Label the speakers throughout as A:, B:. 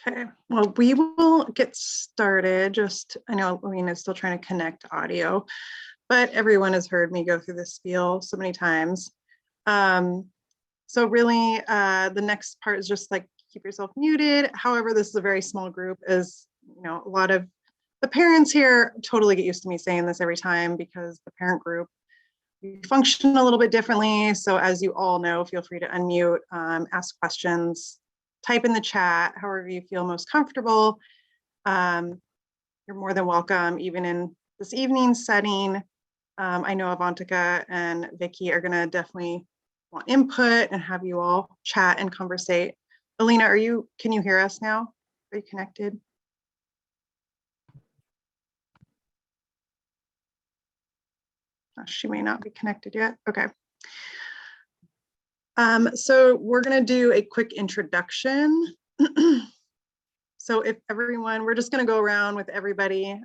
A: Okay, well, we will get started. I know Alina's still trying to connect audio, but everyone has heard me go through this spiel so many times. So really, the next part is just like keep yourself muted. However, this is a very small group, as you know, a lot of the parents here totally get used to me saying this every time because the parent group, we function a little bit differently. So as you all know, feel free to unmute, ask questions, type in the chat, however you feel most comfortable. You're more than welcome, even in this evening setting. I know Avantika and Vicky are gonna definitely want input and have you all chat and conversate. Alina, can you hear us now? Are you connected? She may not be connected yet. Okay. So we're going to do a quick introduction. So if everyone, we're just going to go around with everybody.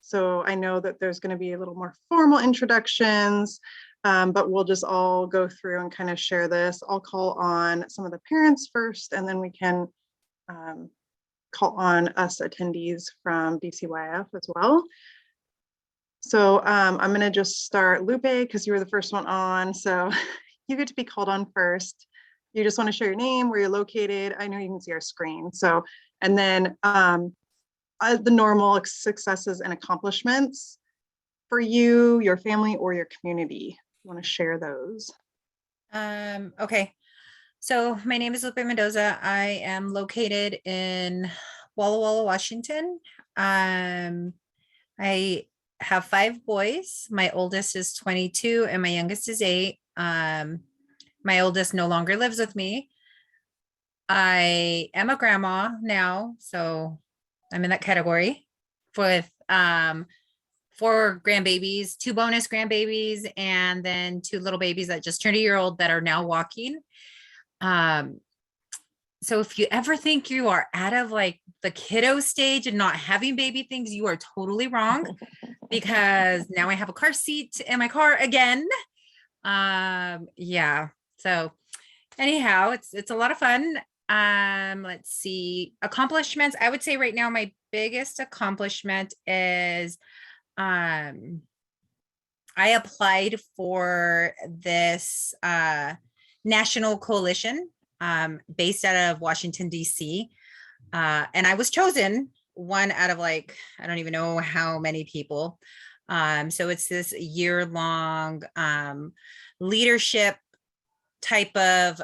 A: So I know that there's going to be a little more formal introductions, but we'll just all go through and kind of share this. I'll call on some of the parents first, and then we can call on us attendees from Dcyf as well. So I'm going to just start Lupe because you were the first one on. So you get to be called on first. You just want to share your name, where you're located. I know you can see our screen. So, and then the normal successes and accomplishments for you, your family, or your community. You want to share those?
B: Okay. So my name is Lupe Mendoza. I am located in Walla Walla, Washington. I have 5 boys. My oldest is 22 and my youngest is 8. My oldest no longer lives with me. I am a grandma now, so I'm in that category with 4 grandbabies, 2 bonus grandbabies, and then 2 little babies that just turned a year old that are now walking. So if you ever think you are out of like the kiddo stage and not having baby things, you are totally wrong, because now I have a car seat in my car again. Yeah. So anyhow, it's a lot of fun. Let's see, accomplishments. I would say right now my biggest accomplishment is I applied for this national coalition based out of Washington, D.C. And I was chosen one out of like, I don't even know how many people. So it's this year-long leadership type of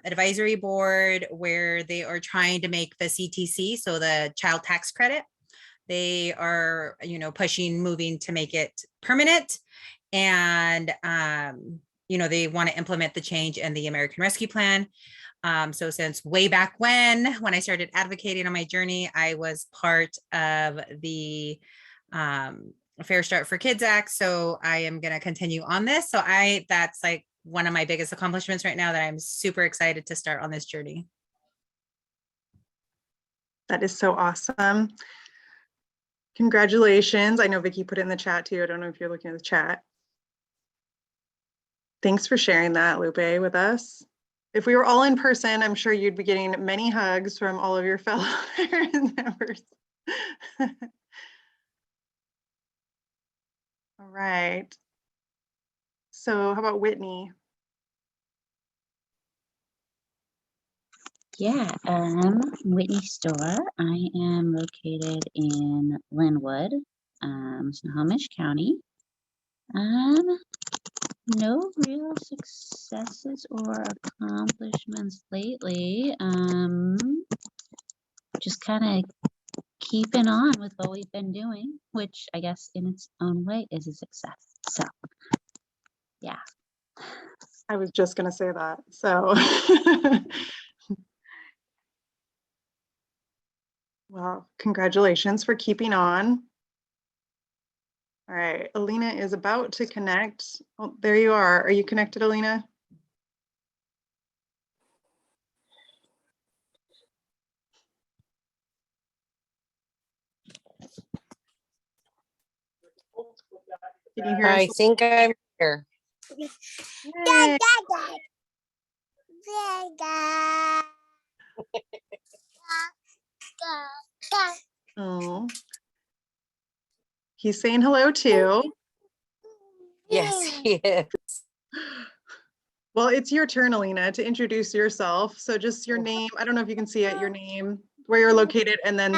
B: advisory board where they are trying to make the CTC, so the child tax credit, they are, moving to make it permanent. And, they want to implement the change in the American Rescue Plan. So since way back when I started advocating on my journey, I was part of the Fair Start for Kids Act. So I am going to continue on this. So that's like one of my biggest accomplishments right now, that I'm super excited to start on this journey.
A: That is so awesome. Congratulations. I know Vicky put it in the chat too. I don't know if you're looking at the chat. Thanks for sharing that, Lupe, with us. If we were all in person, I'm sure you'd be getting many hugs from all of your fellow parent members. All right. So how about Whitney?
C: Yeah, Whitney Store. I am located in Linwood, Snohomish County. No real successes or accomplishments lately. Just kind of keeping on with what we've been doing, which I guess in its own way is a success. So, yeah.
A: I was just going to say that. So, well, congratulations for keeping on. All right, Alina is about to connect. Oh, there you are. Are you connected, Alina? Can you hear us?
D: I think I'm here.
A: Yay. Oh, he's saying hello too.
D: Yes, he is.
A: Well, it's your turn, Alina, to introduce yourself. So just your name. I don't know if you can see it, your name, where you're located, and then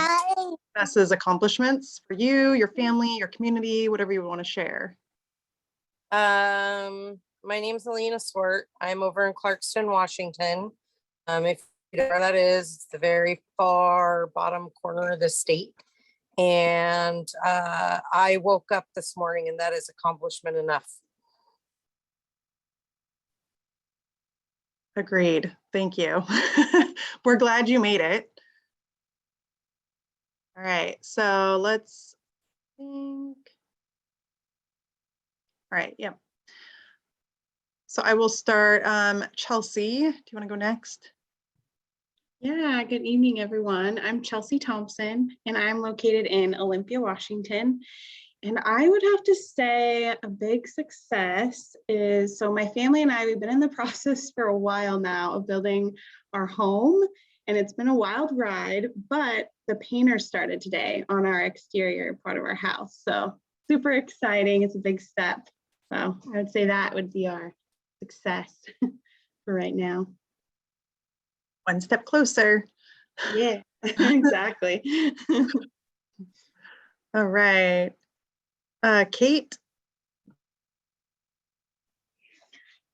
A: successes, accomplishments for you, your family, your community, whatever you want to share.
D: My name's Alina Swart. I'm over in Clarkston, Washington. If you know where that is, it's the very far bottom corner of the state. And I woke up this morning, and that is accomplishment enough.
A: Agreed. Thank you. We're glad you made it. All right, so let's think. All right, yeah. So I will start. Chelsea, do you want to go next?
E: Yeah, good evening, everyone. I'm Chelsea Thompson, and I'm located in Olympia, Washington. And I would have to say a big success is, so my family and I, we've been in the process for a while now of building our home, and it's been a wild ride, but the painters started today on our exterior part of our house. So super exciting. It's a big step. So I would say that would be our success for right now.
A: One step closer.
E: Yeah, exactly.
A: All right. Kate.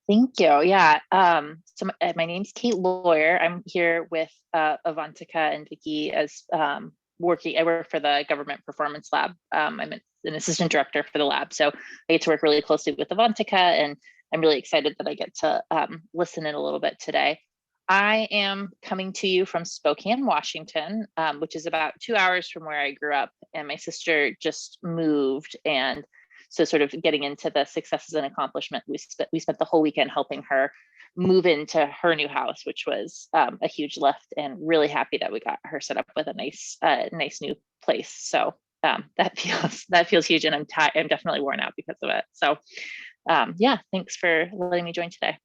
F: Thank you. Yeah. So my name's Kate Lawyer. I'm here with Avantika and Vicky as I work for the Government Performance Lab. I'm an assistant director for the lab. So I get to work really closely with Avantika, and I'm really excited that I get to listen in a little bit today. I am coming to you from Spokane, Washington, which is about 2 hours from where I grew up, and my sister just moved, and so sort of getting into the successes and accomplishment, we spent the whole weekend helping her move into her new house, which was a huge lift, and really happy that we got her set up with a nice new place. So that feels huge, and I'm definitely worn out because of it. So yeah, thanks for letting me join today.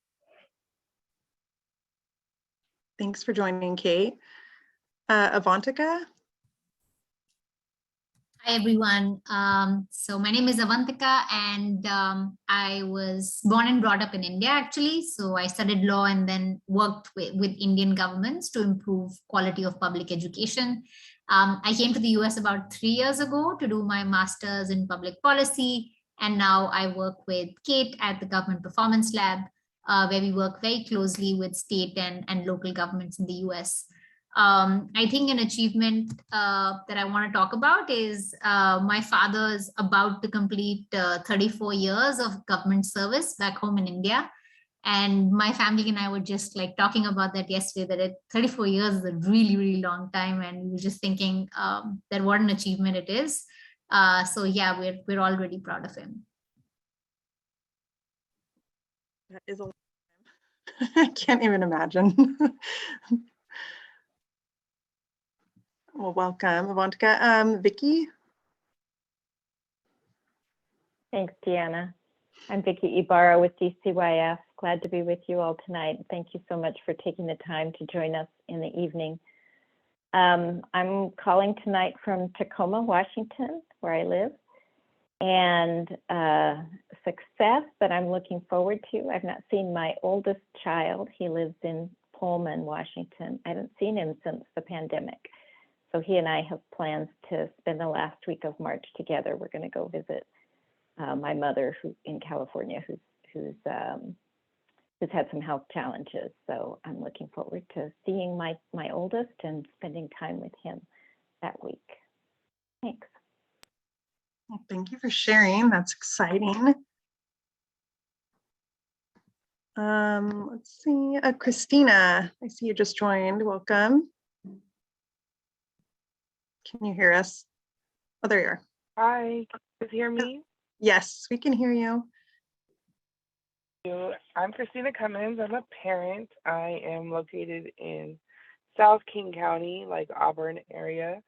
A: Thanks for joining, Kate. Avantika.
G: Hi, everyone. So my name is Avantika, and I was born and brought up in India, actually. So I studied law and then worked with Indian governments to improve quality of public education. I came to the US about 3 years ago to do my master's in public policy. And now I work with Kate at the Government Performance Lab, where we work very closely with state and local governments in the US. I think an achievement that I want to talk about is my father's about to complete 34 years of government service back home in India. And my family and I were just like talking about that yesterday, that 34 years is a really, really long time. And we were just thinking that what an achievement it is. So yeah, we're all really proud of him.
A: That is a long time. I can't even imagine. Well, welcome, Avantika. Vicky.
H: Thanks, Deanna. I'm Vicky Ibarra with DCYF. Glad to be with you all tonight. Thank you so much for taking the time to join us in the evening. I'm calling tonight from Tacoma, Washington, where I live. And success that I'm looking forward to. I've not seen my oldest child. He lives in Pullman, Washington. I haven't seen him since the pandemic. So he and I have plans to spend the last week of March together. We're going to go visit my mother who in California, who's had some health challenges. So I'm looking forward to seeing my oldest and spending time with him that week. Thanks.
A: Well, thank you for sharing. That's exciting. Let's see. Christina, I see you just joined. Welcome. Can you hear us? Oh, there you are.
I: Hi, can you hear me?
A: Yes, we can hear you.
I: I'm Christina Cummins. I'm a parent. I am located in South King County, like Auburn area.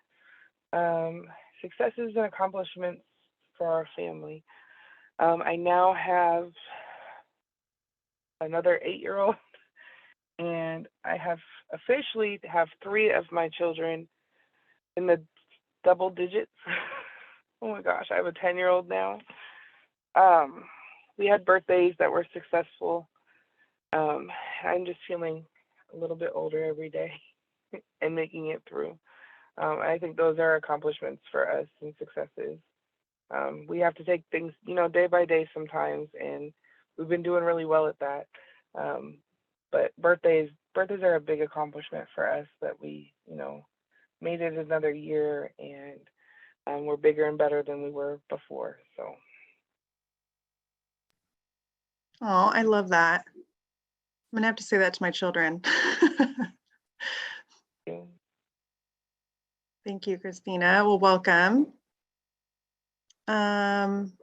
I: Successes and accomplishments for our family. I now have another 8-year-old, and I have officially 3 of my children in the double digits. Oh my gosh, I have a 10-year-old now. We had birthdays that were successful. I'm just feeling a little bit older every day and making it through. I think those are accomplishments for us and successes. We have to take things, day by day sometimes, and we've been doing really well at that. But birthdays are a big accomplishment for us that we, made it another year, and we're bigger and better than we were before. So.
A: Oh, I love that. I'm gonna have to say that to my children. Thank you, Christina. Well, welcome. I'm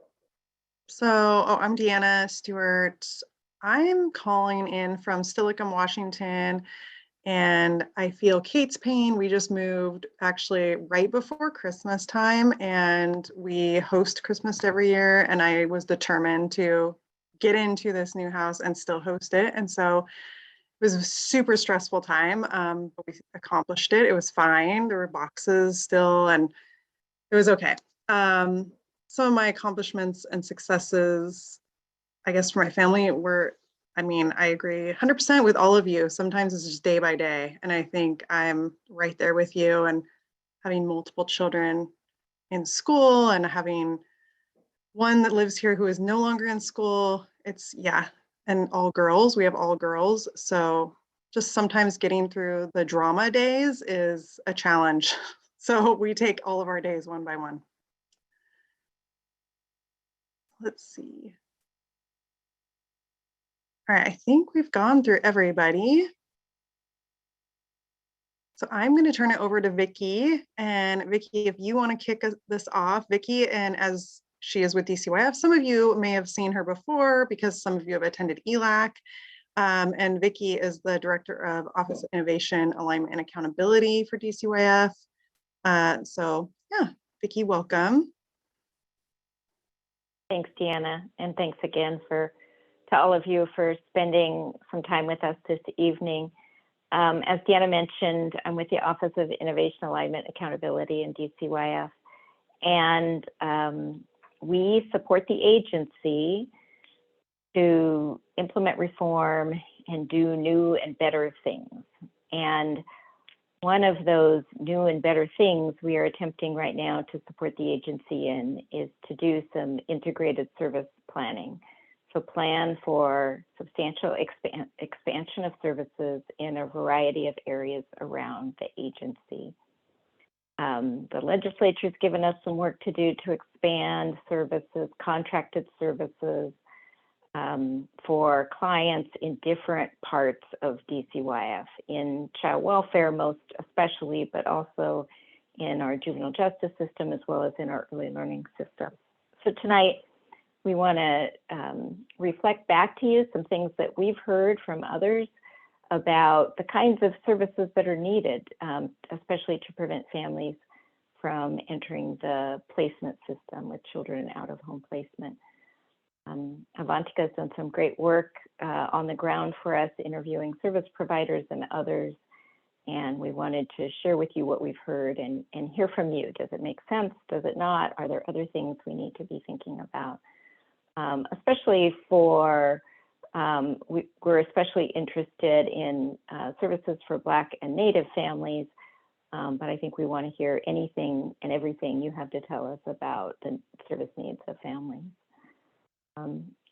A: Deanna Stewart. I'm calling in from Steilacoom, Washington, and I feel Kate's pain. We just moved actually right before Christmas time, and we host Christmas every year, and I was determined to get into this new house and still host it. And so it was a super stressful time, but we accomplished it. It was fine. There were boxes still, and it was okay. Some of my accomplishments and successes, I guess, for my family were, I agree 100% with all of you. Sometimes it's just day by day. And I think I'm right there with you, and having multiple children in school and having one that lives here who is no longer in school. And all girls, we have all girls. So just sometimes getting through the drama days is a challenge. So we take all of our days one by one. Let's see. All right, I think we've gone through everybody. So I'm going to turn it over to Vicky. And Vicky, if you want to kick this off, Vicky, and as she is with DCYF, some of you may have seen her before because some of you have attended ELAC. And Vicky is the Director of Office of Innovation, Alignment, and Accountability for DCYF. So yeah, Vicky, welcome.
H: Thanks, Deanna, and thanks again to all of you for spending some time with us this evening. As Deanna mentioned, I'm with the Office of Innovation, Alignment, Accountability in DCYF, and we support the agency to implement reform and do new and better things. And one of those new and better things we are attempting right now to support the agency in is to do some integrated service planning. So plan for substantial expansion of services in a variety of areas around the agency. The legislature's given us some work to do to expand services, contracted services, for clients in different parts of DCYF, in child welfare most especially, but also in our juvenile justice system as well as in our early learning system. So tonight we want to reflect back to you some things that we've heard from others about the kinds of services that are needed, especially to prevent families from entering the placement system with children out of home placement. Avantika has done some great work on the ground for us, interviewing service providers and others, and we wanted to share with you what we've heard and hear from you. Does it make sense? Does it not? Are there other things we need to be thinking about? Especially for, we're especially interested in services for Black and Native families, but I think we want to hear anything and everything you have to tell us about the service needs of families.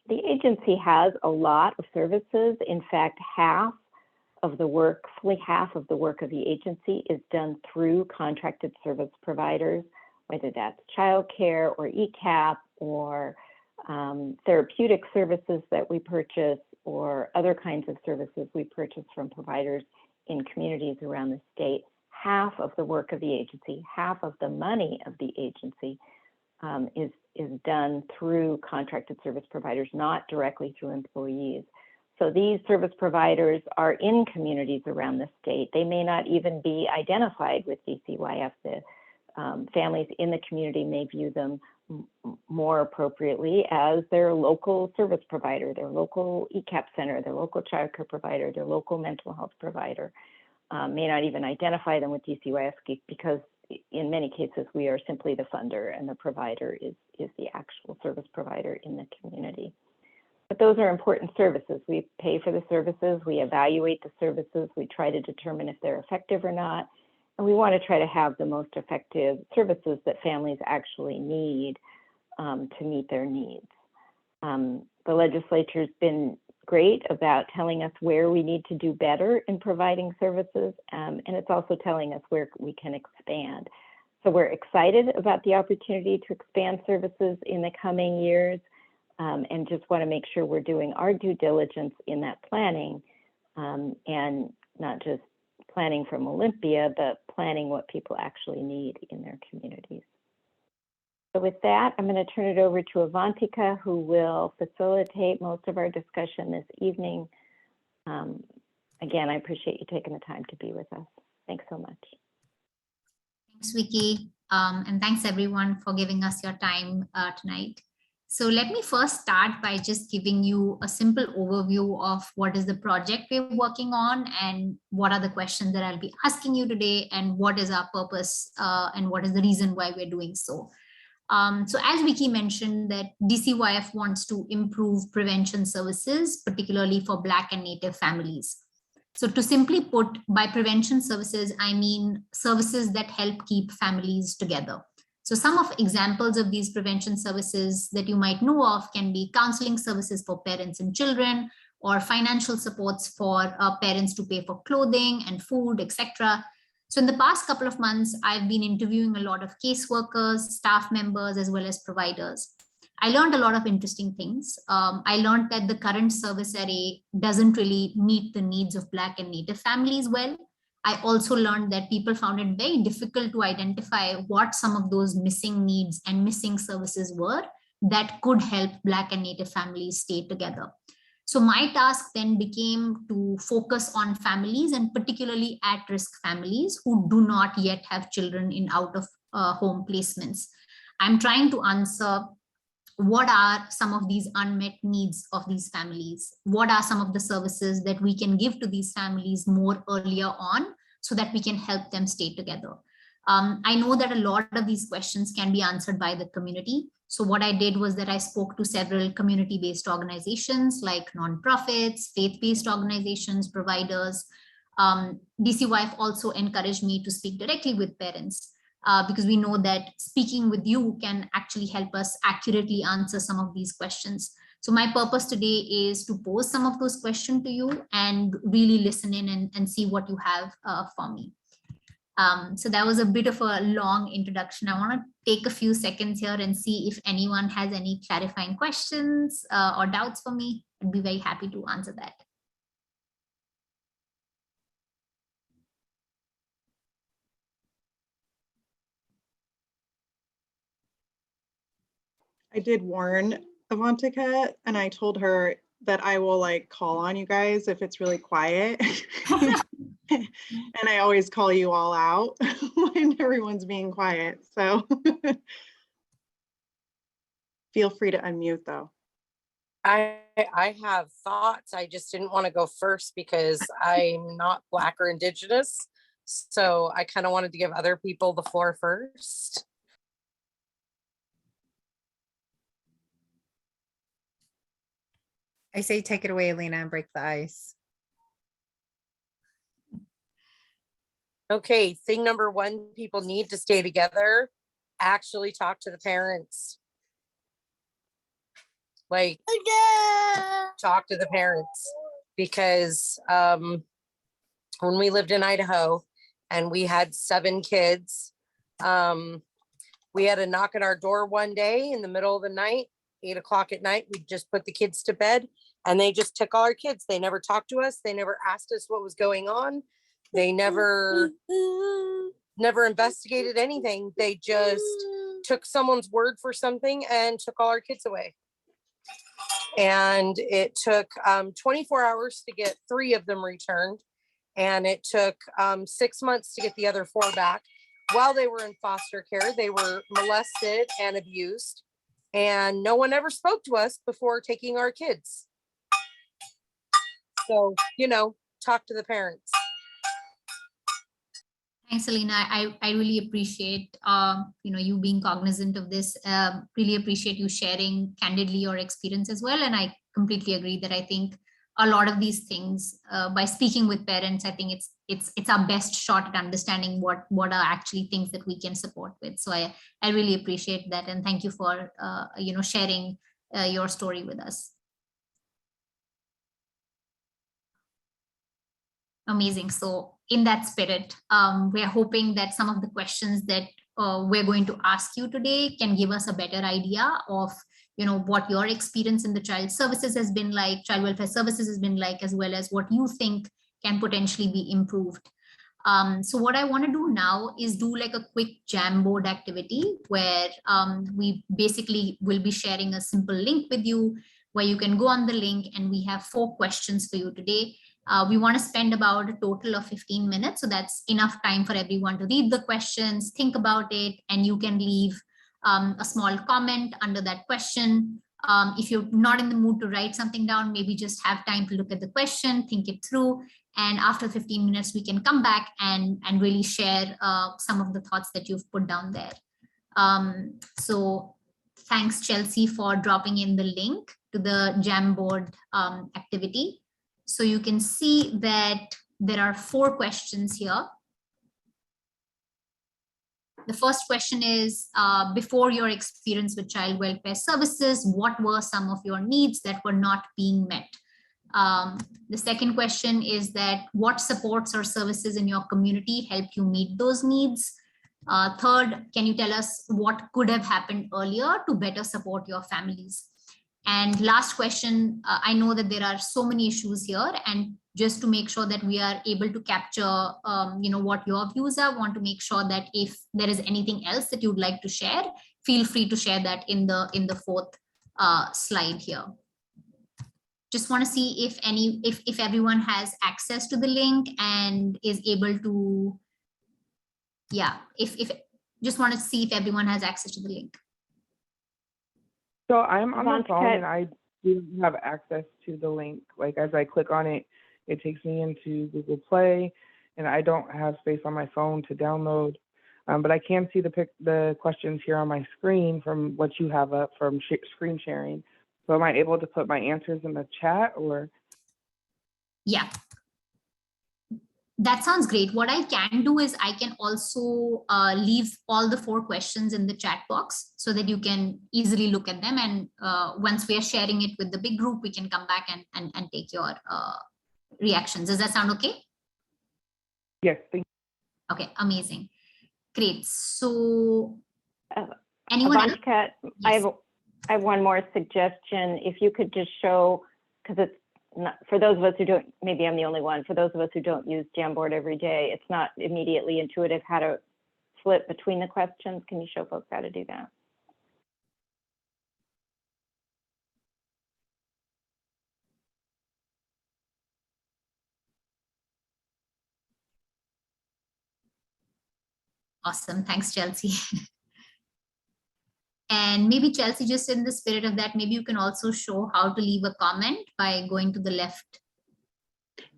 H: The agency has a lot of services. In fact, fully half of the work of the agency is done through contracted service providers, whether that's childcare or ECAP or therapeutic services that we purchase or other kinds of services we purchase from providers in communities around the state. Half of the work of the agency, half of the money of the agency is done through contracted service providers, not directly through employees. So these service providers are in communities around the state. They may not even be identified with DCYF. The families in the community may view them more appropriately as their local service provider, their local ECAP center, their local childcare provider, their local mental health provider. May not even identify them with DCYF because in many cases, we are simply the funder and the provider is the actual service provider in the community. But those are important services. We pay for the services, we evaluate the services, we try to determine if they're effective or not, and we want to try to have the most effective services that families actually need to meet their needs. The legislature's been great about telling us where we need to do better in providing services, and it's also telling us where we can expand. So we're excited about the opportunity to expand services in the coming years, and just want to make sure we're doing our due diligence in that planning, and not just planning from Olympia, but planning what people actually need in their communities. So with that, I'm going to turn it over to Avantika, who will facilitate most of our discussion this evening. Again, I appreciate you taking the time to be with us. Thanks so much.
G: Thanks, Vicky. And thanks everyone for giving us your time tonight. So let me first start by just giving you a simple overview of what is the project we're working on and what are the questions that I'll be asking you today and what is our purpose and what is the reason why we're doing so. So as Vicky mentioned, that Dcyf wants to improve prevention services, particularly for Black and Native families. So to simply put, by prevention services, I mean services that help keep families together. So some of examples of these prevention services that you might know of can be counseling services for parents and children, or financial supports for parents to pay for clothing and food, etc. So in the past couple of months, I've been interviewing a lot of caseworkers, staff members, as well as providers. I learned a lot of interesting things. I learned that the current service array doesn't really meet the needs of Black and Native families well. I also learned that people found it very difficult to identify what some of those missing needs and missing services were that could help Black and Native families stay together. So my task then became to focus on families, and particularly at-risk families who do not yet have children in out-of-home placements. I'm trying to answer what are some of these unmet needs of these families? What are some of the services that we can give to these families more earlier on so that we can help them stay together? I know that a lot of these questions can be answered by the community. So what I did was that I spoke to several community-based organizations like nonprofits, faith-based organizations, providers. Dcyf also encouraged me to speak directly with parents because we know that speaking with you can actually help us accurately answer some of these questions. So my purpose today is to pose some of those questions to you and really listen in and see what you have for me. So that was a bit of a long introduction. I want to take a few seconds here and see if anyone has any clarifying questions or doubts for me. I'd be very happy to answer that.
A: I did warn Avantika, and I told her that I will like call on you guys if it's really quiet. And I always call you all out when everyone's being quiet. So feel free to unmute though.
D: I have thoughts. I just didn't want to go first because I'm not Black or Indigenous. So I kind of wanted to give other people the floor first.
B: I say take it away, Alina, and break the ice.
D: Okay, thing number one, people need to stay together. Actually talk to the parents. Like, talk to the parents. Because when we lived in Idaho and we had 7 kids, we had a knock at our door one day in the middle of the night, 8 o'clock at night. We just put the kids to bed and they just took all our kids. They never talked to us. They never asked us what was going on. They never investigated anything. They just took someone's word for something and took all our kids away. And it took 24 hours to get 3 of them returned. And it took 6 months to get the other 4 back. While they were in foster care, they were molested and abused. And no one ever spoke to us before taking our kids. So, you know, talk to the parents.
G: Thanks, Alina. I really appreciate you being cognizant of this. Really appreciate you sharing candidly your experience as well. And I completely agree that I think a lot of these things, by speaking with parents, I think it's our best shot at understanding what are actually things that we can support with. So I really appreciate that, and thank you for sharing your story with us. Amazing. So in that spirit, we're hoping that some of the questions that we're going to ask you today can give us a better idea of what your experience in the child services has been like, child welfare services has been like, as well as what you think can potentially be improved. So what I want to do now is do like a quick Jamboard activity where we basically will be sharing a simple link with you where you can go on the link, and we have 4 questions for you today. We want to spend about a total of 15 minutes. So that's enough time for everyone to read the questions, think about it, and you can leave a small comment under that question. If you're not in the mood to write something down, maybe just have time to look at the question, think it through. And after 15 minutes, we can come back and really share some of the thoughts that you've put down there. So thanks, Chelsea, for dropping in the link to the Jamboard activity. So you can see that there are 4 questions here. The first question is, before your experience with child welfare services, what were some of your needs that were not being met? The second question is that what supports or services in your community help you meet those needs? Third, can you tell us what could have happened earlier to better support your families? And last question, I know that there are so many issues here, and just to make sure that we are able to capture, what your views are, want to make sure that if there is anything else that you'd like to share, feel free to share that in the 4th slide here. Just want to see if everyone has access to the link and is able to, just want to see if everyone has access to the link.
I: So I'm on the
H: Avantika-
I: phone and I do have access to the link. Like as I click on it, it takes me into Google Play, and I don't have space on my phone to download. But I can see the questions here on my screen from what you have up from screen sharing. So am I able to put my answers in the chat or?
G: Yeah. That sounds great. What I can do is I can also leave all the 4 questions in the chat box so that you can easily look at them. And once we are sharing it with the big group, we can come back and take your reactions. Does that sound okay?
I: Yes, thank you.
G: Okay, amazing. Great. So anyone else?
H: Avantika,
G: Yes.
H: I have one more suggestion. If you could just show, because it's not, for those of us who don't, maybe I'm the only one, for those of us who don't use Jamboard every day, it's not immediately intuitive how to flip between the questions. Can you show folks how to do that?
G: Awesome. Thanks, Chelsea. And maybe Chelsea, just in the spirit of that, maybe you can also show how to leave a comment by going to the left.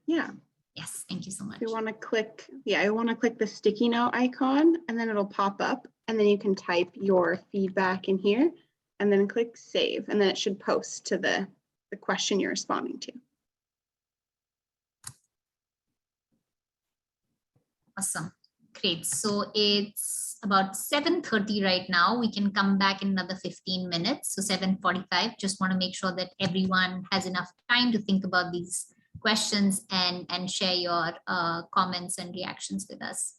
E: Yeah.
G: Yes, thank you so much.
E: You want to click, I want to click the sticky note icon, and then it'll pop up, and then you can type your feedback in here and then click save, and then it should post to the question you're responding to.
G: Awesome. Great. So it's about 7:30 right now. We can come back in another 15 minutes. So 7:45. Just want to make sure that everyone has enough time to think about these questions and share your comments and reactions with us.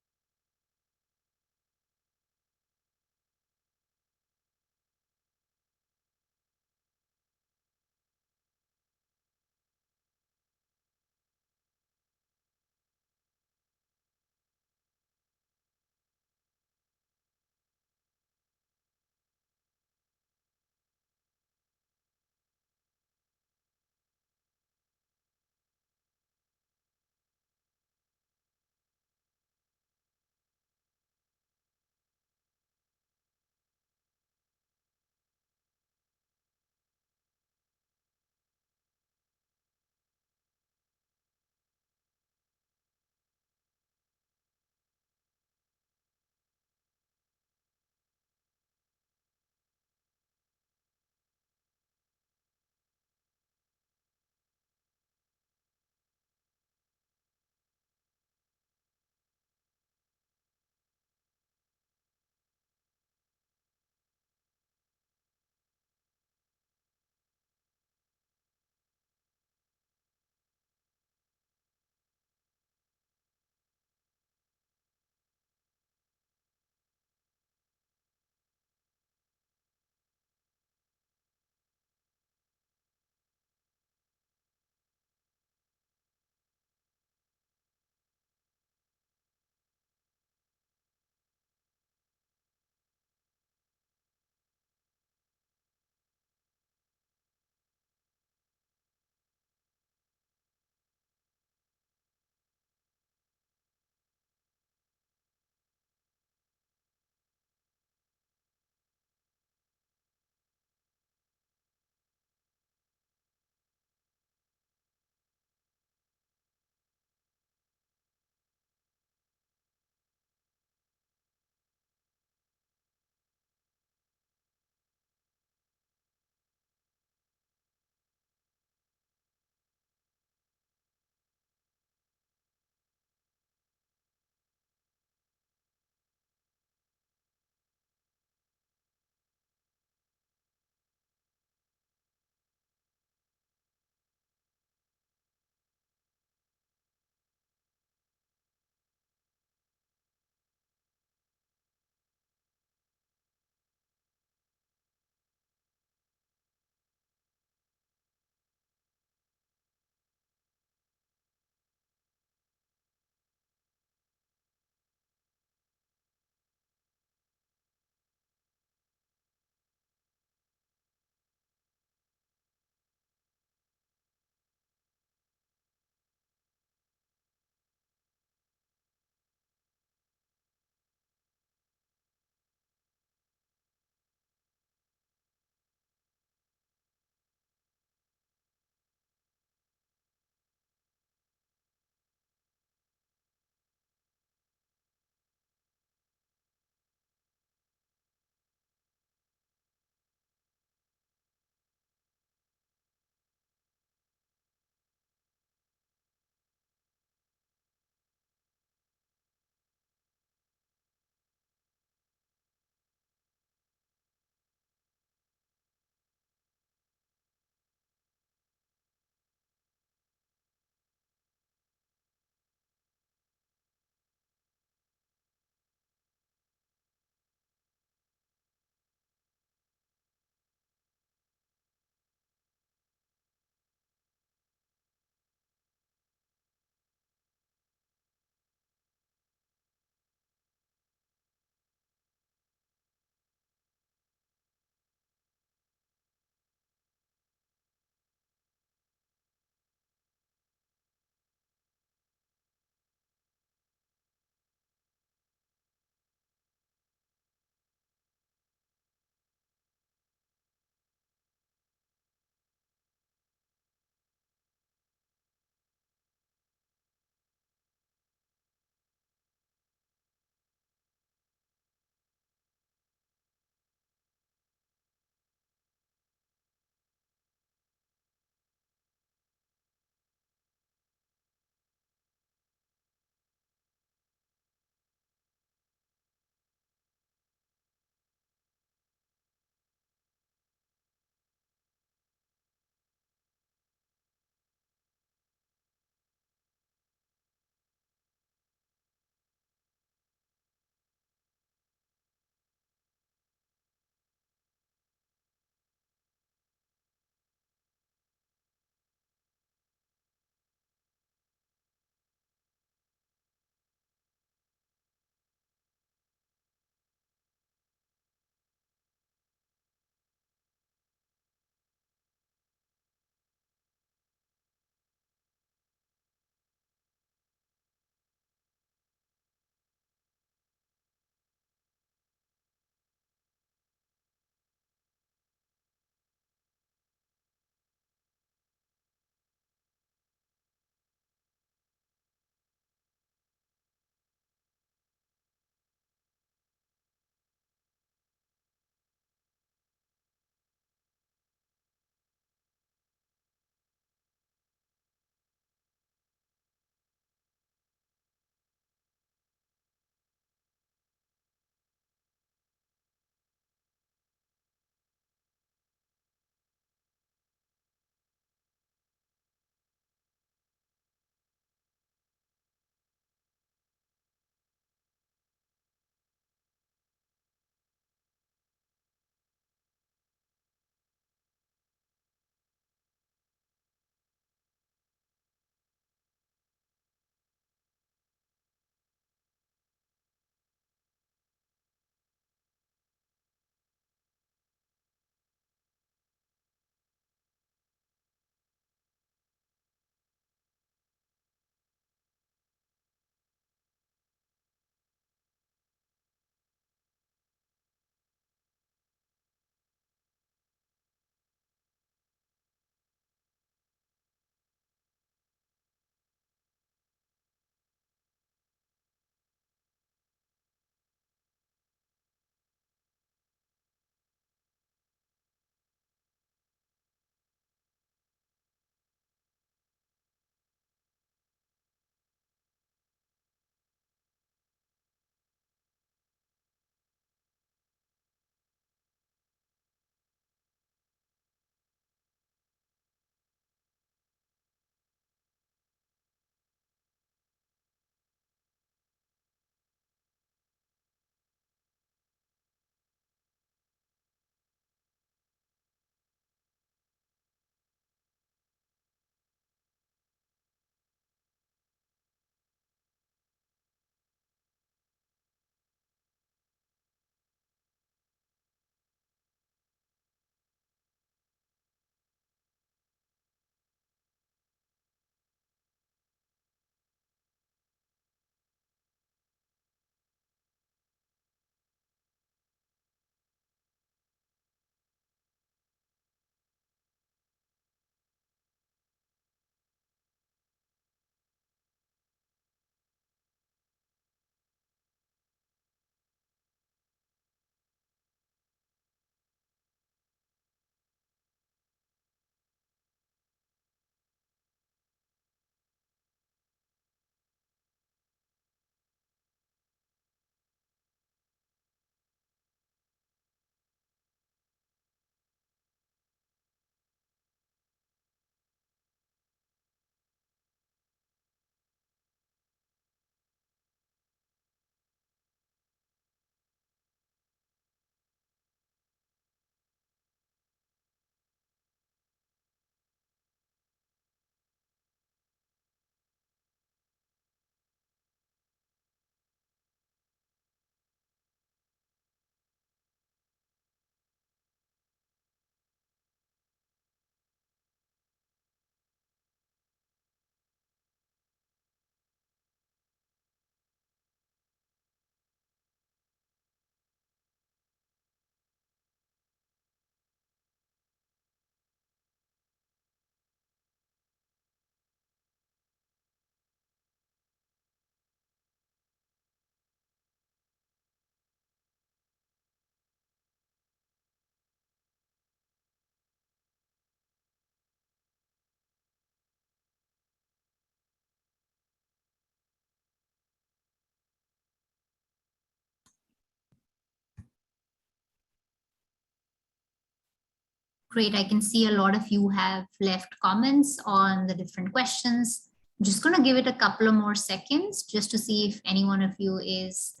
G: Great. I can see a lot of you have left comments on the different questions. I'm just going to give it a couple of more seconds just to see if any one of you is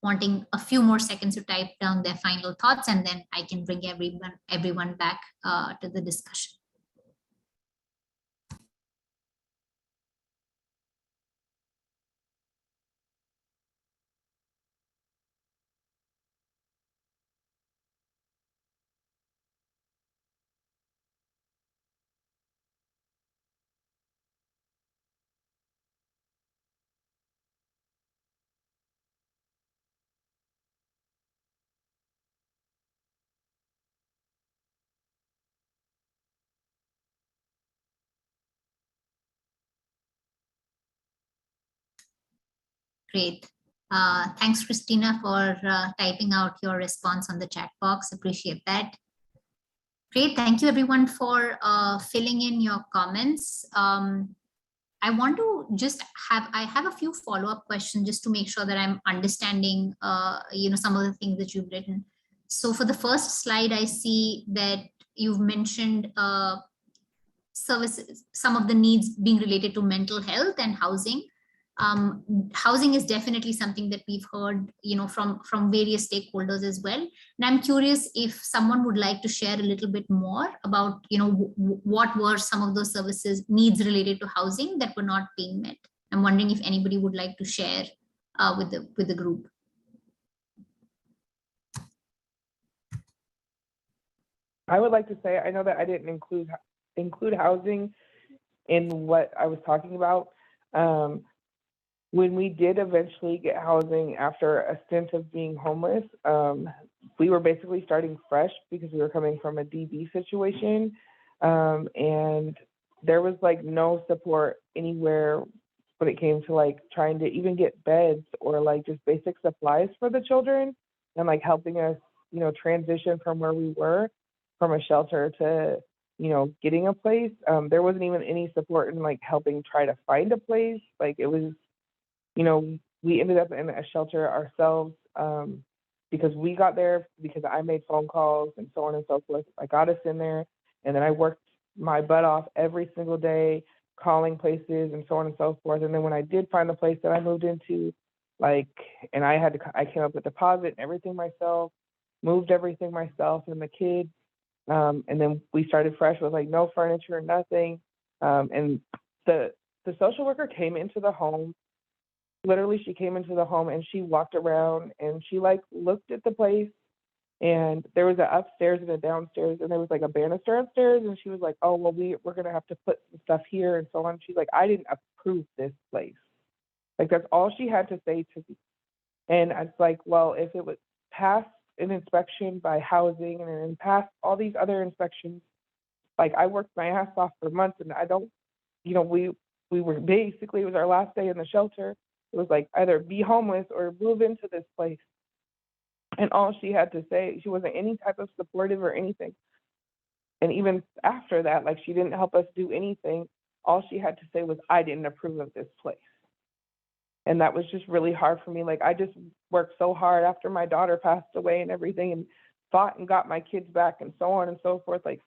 G: wanting a few more seconds to type down their final thoughts, and then I can bring everyone back to the discussion. Great. Thanks, Christina, for typing out your response on the chat box. Appreciate that. Great. Thank you, everyone, for filling in your comments. I want to just I have a few follow-up questions just to make sure that I'm understanding, some of the things that you've written. So for the first slide, I see that you've mentioned services, some of the needs being related to mental health and housing. Housing is definitely something that we've heard, from various stakeholders as well. And I'm curious if someone would like to share a little bit more about, what were some of those services needs related to housing that were not being met. I'm wondering if anybody would like to share with the group.
I: I would like to say, I know that I didn't include housing in what I was talking about. When we did eventually get housing after a stint of being homeless, we were basically starting fresh because we were coming from a DB situation. And there was like no support anywhere when it came to like trying to even get beds or like just basic supplies for the children and like helping us, transition from where we were from a shelter to, getting a place. There wasn't even any support in like helping try to find a place. Like it was, we ended up in a shelter ourselves because we got there because I made phone calls and so on and so forth. I got us in there, and then I worked my butt off every single day, calling places and so on and so forth. And then when I did find the place that I moved into, and I came up with deposit and everything myself, moved everything myself and the kids. And then we started fresh with like no furniture, nothing. And the social worker came into the home. Literally, she came into the home and she walked around and she like looked at the place, and there was an upstairs and a downstairs, and there was like a banister upstairs, and she was like, oh, well, we're gonna have to put some stuff here and so on. She's like, I didn't approve this place. Like that's all she had to say to me. And it's like, well, if it was past an inspection by housing and then past all these other inspections, like I worked my ass off for months, and I don't, we were basically, it was our last day in the shelter. It was like either be homeless or move into this place. And all she had to say, she wasn't any type of supportive or anything. And even after that, like she didn't help us do anything. All she had to say was, I didn't approve of this place. And that was just really hard for me. Like I just worked so hard after my daughter passed away and everything, and fought and got my kids back and so on and so forth. Like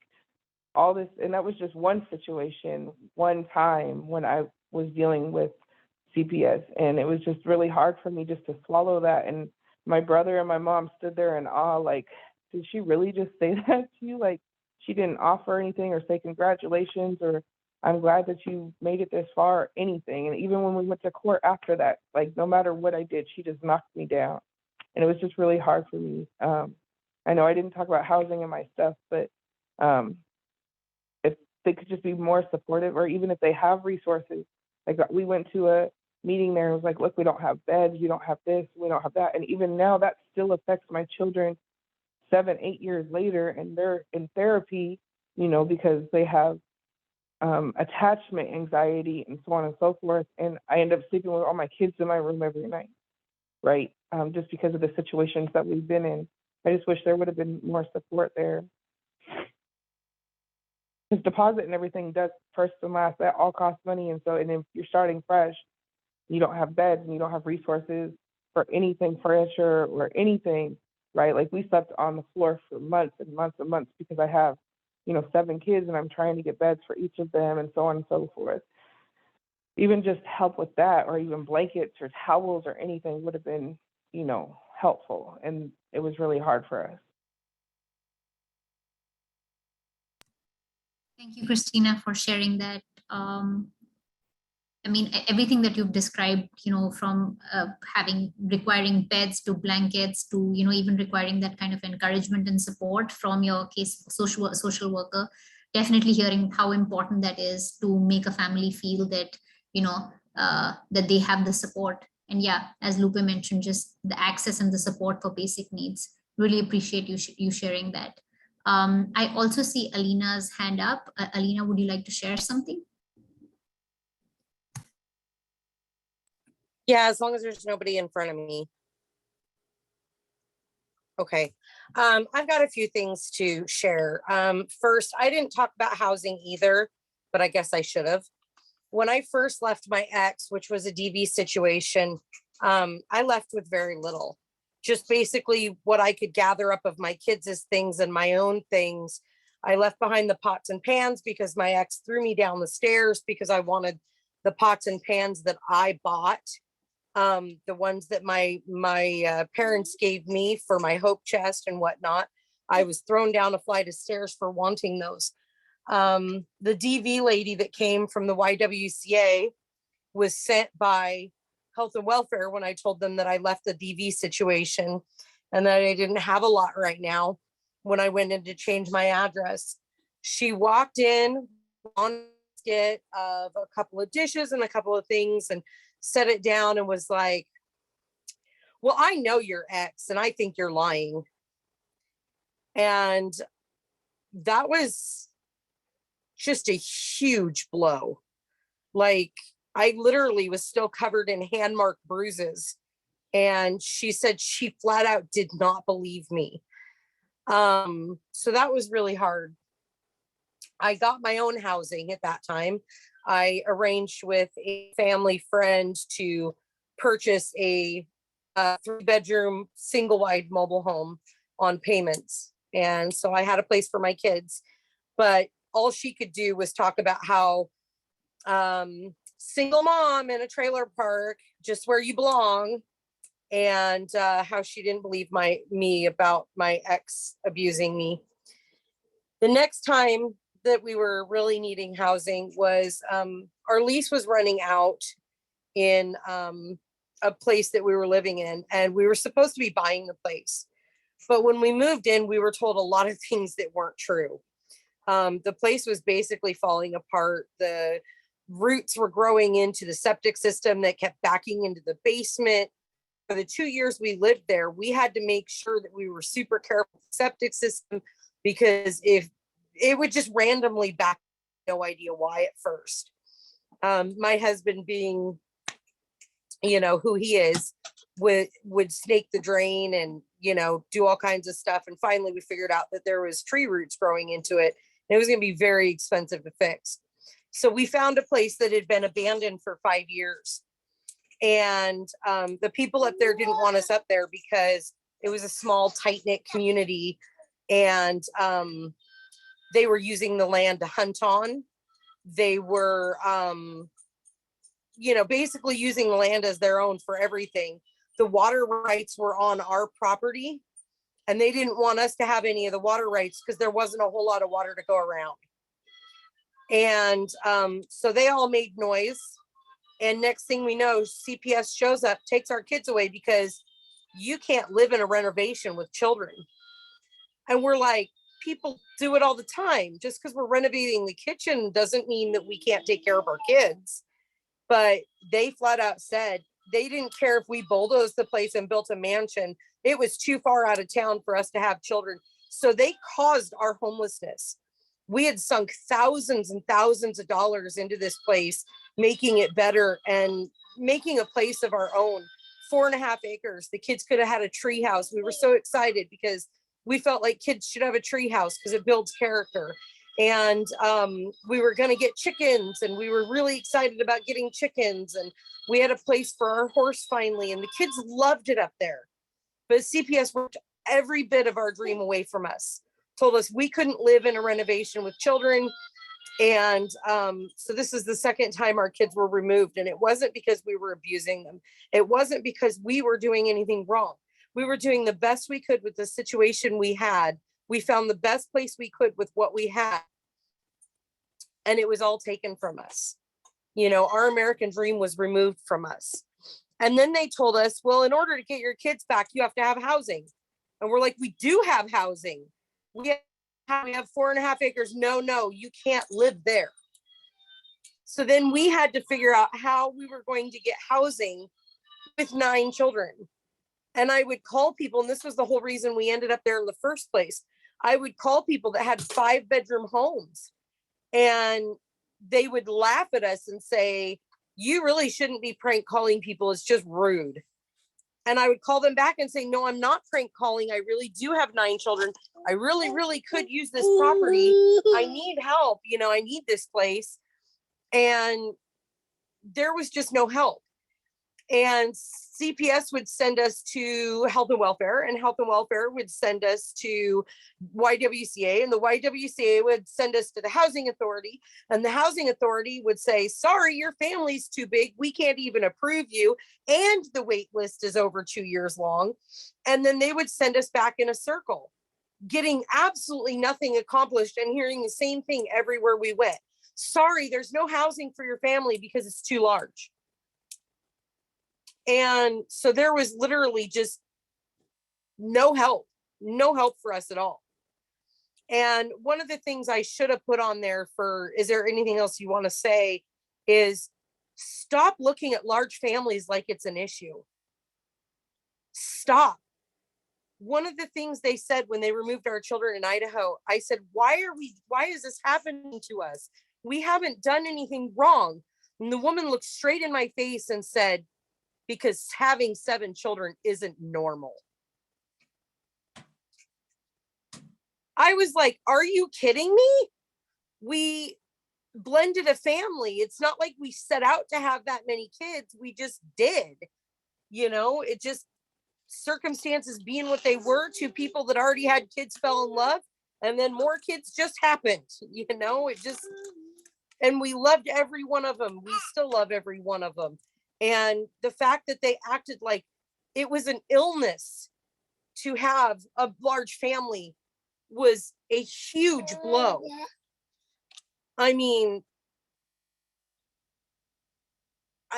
I: all this, and that was just one situation, one time when I was dealing with CPS, and it was just really hard for me just to swallow that. And my brother and my mom stood there in awe, like, did she really just say that to you? Like she didn't offer anything or say congratulations or I'm glad that you made it this far, or anything. And even when we went to court after that, like no matter what I did, she just knocked me down. And it was just really hard for me. I know I didn't talk about housing and my stuff, but if they could just be more supportive, or even if they have resources. Like we went to a meeting there, it was like, look, we don't have beds, we don't have this, we don't have that. And even now that still affects my children 7, 8 years later, and they're in therapy, because they have attachment anxiety and so on and so forth. And I end up sleeping with all my kids in my room every night, right? Just because of the situations that we've been in. I just wish there would have been more support there. Because deposit and everything does first and last, that all costs money. And if you're starting fresh, you don't have beds and you don't have resources for anything, furniture or anything, right? Like we slept on the floor for months and months and months because I have, 7 kids and I'm trying to get beds for each of them and so on and so forth. Even just help with that, or even blankets or towels or anything would have been, helpful. And it was really hard for us.
G: Thank you, Christina, for sharing that. I mean, everything that you've described, from requiring beds to blankets to, even requiring that kind of encouragement and support from your case social worker, definitely hearing how important that is to make a family feel that, that they have the support. And yeah, as Lupe mentioned, just the access and the support for basic needs. Really appreciate you sharing that. I also see Alina's hand up. Alina, would you like to share something?
D: Yeah, as long as there's nobody in front of me. Okay. I've got a few things to share. First, I didn't talk about housing either, but I guess I should have. When I first left my ex, which was a DV situation, I left with very little. Just basically what I could gather up of my kids' things and my own things. I left behind the pots and pans because my ex threw me down the stairs because I wanted the pots and pans that I bought. The ones that my parents gave me for my hope chest and whatnot. I was thrown down a flight of stairs for wanting those. The DV lady that came from the YWCA was sent by Health and Welfare when I told them that I left the DV situation and that I didn't have a lot right now. When I went in to change my address, she walked in on a basket of a couple of dishes and a couple of things and set it down and was like, well, I know your ex and I think you're lying. And that was just a huge blow. Like, I literally was still covered in hand mark bruises. And she said she flat out did not believe me. So that was really hard. I got my own housing at that time. I arranged with a family friend to purchase a 3-bedroom single wide mobile home on payments. And so I had a place for my kids, but all she could do was talk about how single mom in a trailer park, just where you belong, and how she didn't believe me about my ex abusing me. The next time that we were really needing housing was our lease was running out in a place that we were living in, and we were supposed to be buying the place. But when we moved in, we were told a lot of things that weren't true. The place was basically falling apart. The roots were growing into the septic system that kept backing into the basement. For the 2 years we lived there, we had to make sure that we were super careful with the septic system, because if it would just randomly back, no idea why at first. My husband, being, who he is, would snake the drain and, do all kinds of stuff. And finally we figured out that there was tree roots growing into it. And it was going to be very expensive to fix. So we found a place that had been abandoned for 5 years. And the people up there didn't want us up there because it was a small, tight-knit community. And they were using the land to hunt on. They were, basically using the land as their own for everything. The water rights were on our property, and they didn't want us to have any of the water rights because there wasn't a whole lot of water to go around. And so they all made noise. And next thing we know, CPS shows up, takes our kids away because you can't live in a renovation with children. And we're like, people do it all the time. Just because we're renovating the kitchen doesn't mean that we can't take care of our kids. But they flat out said they didn't care if we bulldozed the place and built a mansion. It was too far out of town for us to have children. So they caused our homelessness. We had sunk thousands and thousands of dollars into this place, making it better and making a place of our own. 4.5 acres. The kids could have had a tree house. We were so excited because we felt like kids should have a tree house because it builds character. And we were going to get chickens, and we were really excited about getting chickens. And we had a place for our horse finally, and the kids loved it up there. But CPS worked every bit of our dream away from us, told us we couldn't live in a renovation with children. And so this is the second time our kids were removed, and it wasn't because we were abusing them. It wasn't because we were doing anything wrong. We were doing the best we could with the situation we had. We found the best place we could with what we had, and it was all taken from us. You know, our American dream was removed from us. And then they told us, well, in order to get your kids back, you have to have housing. And we're like, we do have housing. We have 4.5 acres. No, you can't live there. So then we had to figure out how we were going to get housing with 9 children. And I would call people, and this was the whole reason we ended up there in the first place. I would call people that had 5-bedroom homes, and they would laugh at us and say, you really shouldn't be prank calling people. It's just rude. And I would call them back and say, no, I'm not prank calling. I really do have 9 children. I really could use this property. I need help. You know, I need this place. And there was just no help. And CPS would send us to Health and Welfare, and Health and Welfare would send us to YWCA, and the YWCA would send us to the Housing Authority, and the Housing Authority would say, sorry, your family's too big. We can't even approve you. And the wait list is over 2 years long. And then they would send us back in a circle, getting absolutely nothing accomplished and hearing the same thing everywhere we went. Sorry, there's no housing for your family because it's too large. And so there was literally just no help for us at all. And one of the things I should have put on there for, is there anything else you want to say, is stop looking at large families like it's an issue. Stop. One of the things they said when they removed our children in Idaho, I said, why is this happening to us? We haven't done anything wrong. And the woman looked straight in my face and said, because having 7 children isn't normal. I was like, are you kidding me? We blended a family. It's not like we set out to have that many kids. We just did. You know, it just, circumstances being what they were, 2 people that already had kids fell in love, and then more kids just happened. You know, it just, and we loved every one of them. We still love every one of them. And the fact that they acted like it was an illness to have a large family was a huge blow. I mean,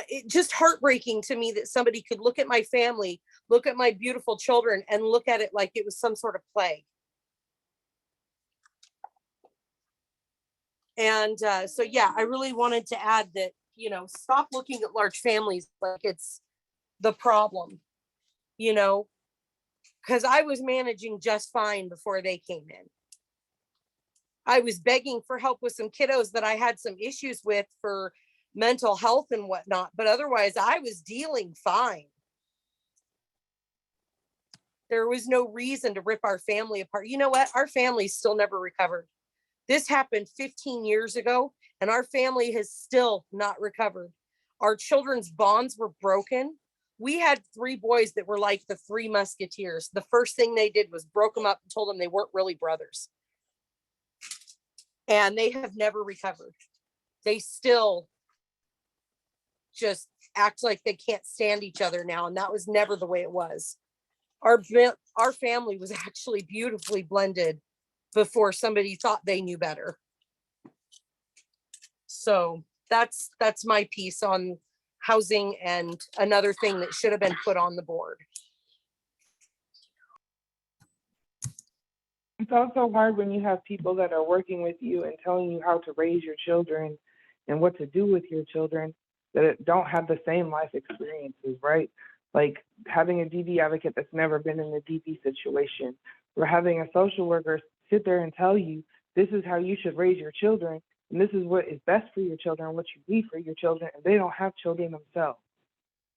D: it just heartbreaking to me that somebody could look at my family, look at my beautiful children, and look at it like it was some sort of plague. And so, yeah, I really wanted to add that, you know, stop looking at large families like it's the problem, you know, because I was managing just fine before they came in. I was begging for help with some kiddos that I had some issues with for mental health and whatnot, but otherwise I was dealing fine. There was no reason to rip our family apart. You know what? Our family still never recovered. This happened 15 years ago, and our family has still not recovered. Our children's bonds were broken. We had 3 boys that were like the 3 Musketeers. The first thing they did was broke them up and told them they weren't really brothers. And they have never recovered. They still just act like they can't stand each other now. And that was never the way it was. Our family was actually beautifully blended before somebody thought they knew better. So that's my piece on housing, and another thing that should have been put on the board.
I: It's also hard when you have people that are working with you and telling you how to raise your children and what to do with your children that don't have the same life experiences, right? Like having a DV advocate that's never been in a DV situation, or having a social worker sit there and tell you, this is how you should raise your children, and this is what is best for your children, what you need for your children, and they don't have children themselves.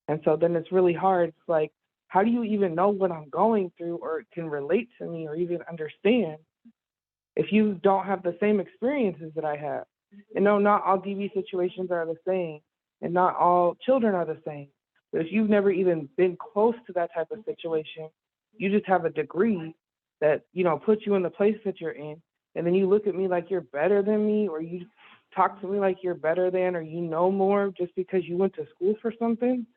I: And so then it's really hard. It's like, how do you even know what I'm going through or can relate to me or even understand if you don't have the same experiences that I have? And no, not all DV situations are the same, and not all children are the same. But if you've never even been close to that type of situation, you just have a degree that, you know, puts you in the place that you're in. And then you look at me like you're better than me, or you talk to me like you're better than, or you know more just because you went to school for something.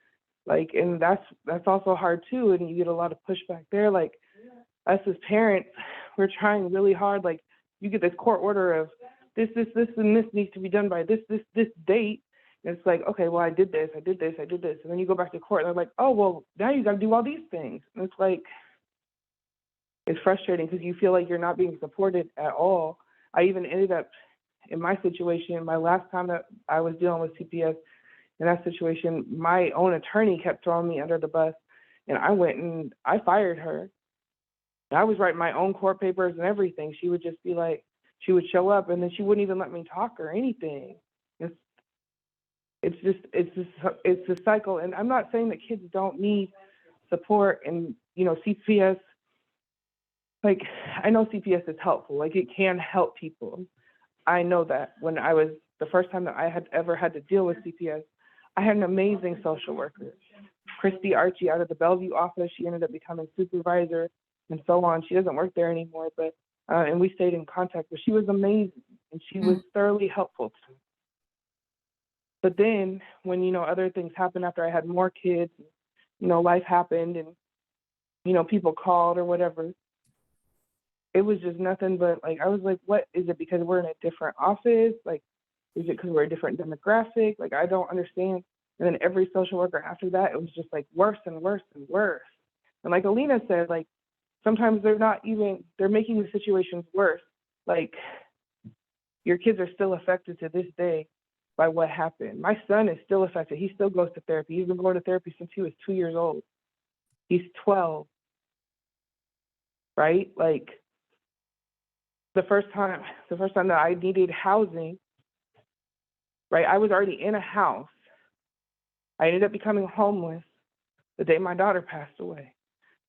I: Like, and that's also hard too. And you get a lot of pushback there. Like, us as parents, we're trying really hard. Like, you get this court order of this, and this needs to be done by this date. And it's like, okay, well, I did this. And then you go back to court and they're like, oh, well, now you got to do all these things. And it's like, it's frustrating because you feel like you're not being supported at all. I even ended up in my situation, my last time that I was dealing with CPS, in that situation, my own attorney kept throwing me under the bus, and I went and I fired her. I was writing my own court papers and everything. She would just be like, she would show up and then she wouldn't even let me talk or anything. It's a cycle. And I'm not saying that kids don't need support, and, you know, CPS, like, I know CPS is helpful. Like, it can help people. I know that. When I was, the first time that I had ever had to deal with CPS, I had an amazing social worker, Christy Archie, out of the Bellevue office. She ended up becoming supervisor and so on. She doesn't work there anymore, but and we stayed in contact. But she was amazing, and she was thoroughly helpful to me. But then when, you know, other things happened after I had more kids, you know, life happened, and, you know, people called or whatever. It was just nothing but, like, I was like, what is it, because we're in a different office? Like, is it because we're a different demographic? Like, I don't understand. And then every social worker after that, it was just like worse and worse and worse. And like Alina said, like, sometimes they're making the situations worse. Like, your kids are still affected to this day by what happened. My son is still affected. He still goes to therapy. He's been going to therapy since he was 2 years old. He's 12, right? Like, the first time that I needed housing, right, I was already in a house. I ended up becoming homeless the day my daughter passed away.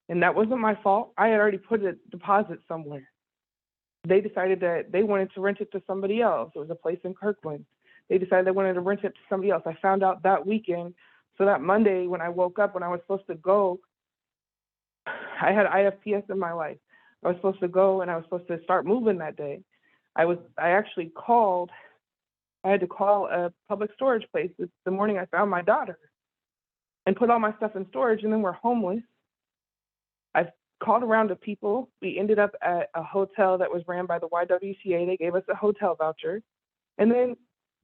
I: And that wasn't my fault. I had already put a deposit somewhere. They decided that they wanted to rent it to somebody else. It was a place in Kirkland. They decided they wanted to rent it to somebody else. I found out that weekend. So that Monday when I woke up, when I was supposed to go, I had IFPS in my life. I was supposed to go and I was supposed to start moving that day. I actually called. I had to call a public storage place the morning I found my daughter and put all my stuff in storage, and then we're homeless. I called around to people. We ended up at a hotel that was ran by the YWCA. They gave us a hotel voucher. And then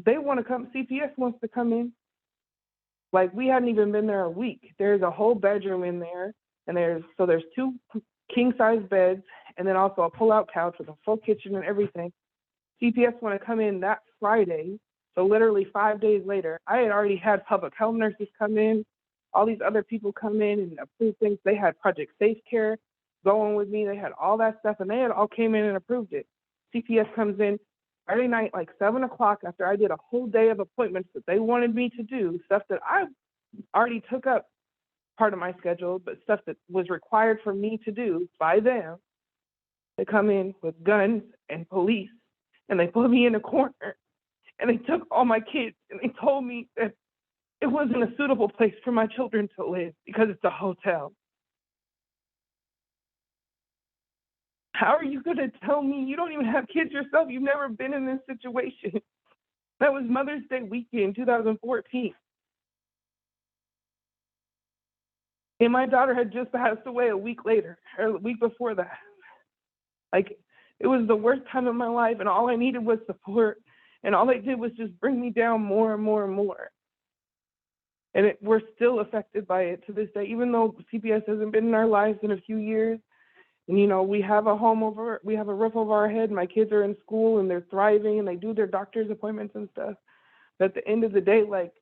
I: they want to come, CPS wants to come in. Like, we hadn't even been there a week. There's a whole bedroom in there, and there's 2 king-size beds, and then also a pull-out couch with a full kitchen and everything. CPS want to come in that Friday, so literally 5 days later. I had already had public health nurses come in, all these other people come in and approve things. They had Project Safe Care going with me. They had all that stuff, and they had all came in and approved it. CPS comes in Friday night, like 7 o'clock, after I did a whole day of appointments that they wanted me to do, stuff that I already took up part of my schedule, but stuff that was required for me to do by them. They come in with guns and police, and they put me in a corner, and they took all my kids, and they told me that it wasn't a suitable place for my children to live because it's a hotel. How are you going to tell me you don't even have kids yourself? You've never been in this situation. That was Mother's Day weekend, 2014. And my daughter had just passed away a week later, or a week before that. Like, it was the worst time of my life, and all I needed was support. And all they did was just bring me down more and more and more. And we're still affected by it to this day, even though CPS hasn't been in our lives in a few years. And, you know, we have a roof over our head. My kids are in school and they're thriving and they do their doctor's appointments and stuff. But at the end of the day, like,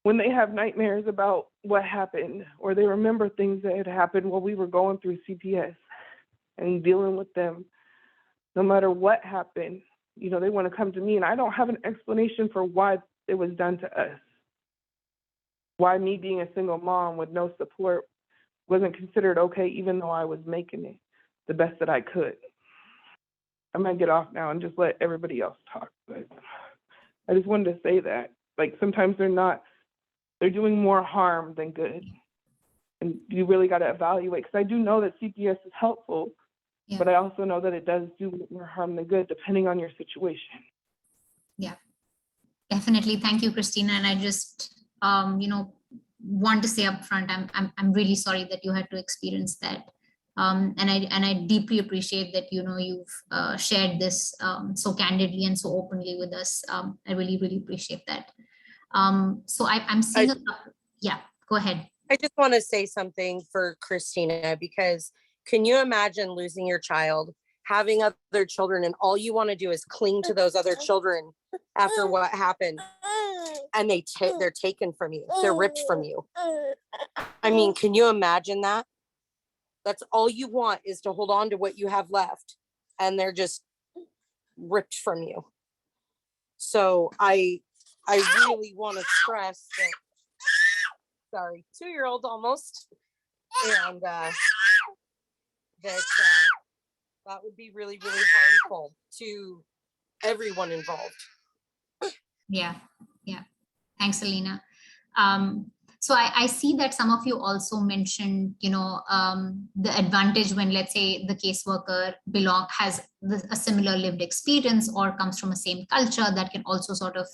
I: when they have nightmares about what happened, or they remember things that had happened while we were going through CPS and dealing with them, no matter what happened, you know, they want to come to me, and I don't have an explanation for why it was done to us. Why me being a single mom with no support wasn't considered okay, even though I was making it the best that I could. I might get off now and just let everybody else talk, but I just wanted to say that. Like, sometimes they're doing more harm than good. And you really got to evaluate, because I do know that CPS is helpful,
G: Yeah.
I: but I also know that it does do more harm than good depending on your situation.
G: Yeah, definitely. Thank you, Christina. And I just, want to say upfront, I'm really sorry that you had to experience that. And I deeply appreciate that, you've shared this so candidly and so openly with us. I really, really appreciate that. So I'm seeing, yeah, go ahead.
D: I just want to say something for Christina, because can you imagine losing your child, having other children, and all you want to do is cling to those other children after what happened, and they're taken from you, they're ripped from you. I mean, can you imagine that? That's all you want, is to hold on to what you have left, and they're just ripped from you. So I really want to stress that. Sorry, 2-year-old almost, and that would be really, really harmful to everyone involved.
G: Yeah. Thanks, Alina. So I see that some of you also mentioned, the advantage when, let's say, the caseworker has a similar lived experience or comes from the same culture, that can also sort of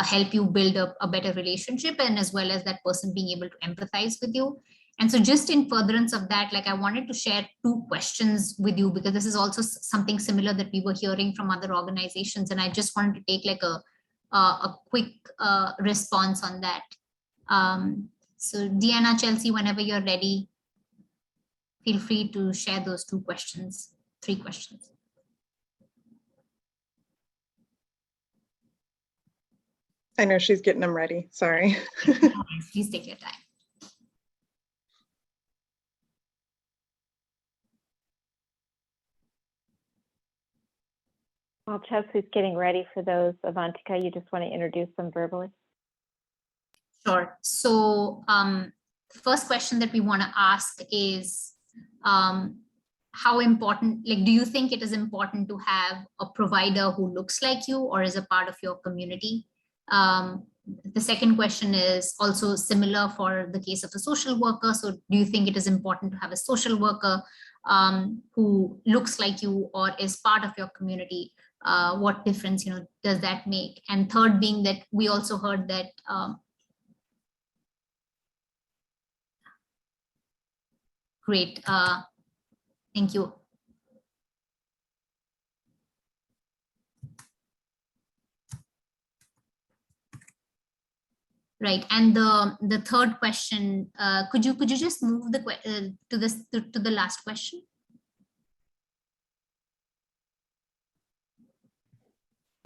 G: help you build up a better relationship, and as well as that person being able to empathize with you. And so just in furtherance of that, I wanted to share 2 questions with you, because this is also something similar that we were hearing from other organizations. And I just wanted to take a quick response on that. So Deanna, Chelsea, whenever you're ready, feel free to share those 2 questions, 3 questions.
A: I know she's getting them ready. Sorry.
G: Please take your time.
H: While Chelsea's getting ready for those, Avantika, you just want to introduce them verbally?
G: Sure. So the first question that we want to ask is, how important, do you think it is important to have a provider who looks like you or is a part of your community? The second question is also similar for the case of a social worker. So do you think it is important to have a social worker who looks like you or is part of your community? What difference, does that make? And third being that we also heard that great. Thank you. Right, and the third question, could you just move to the last question?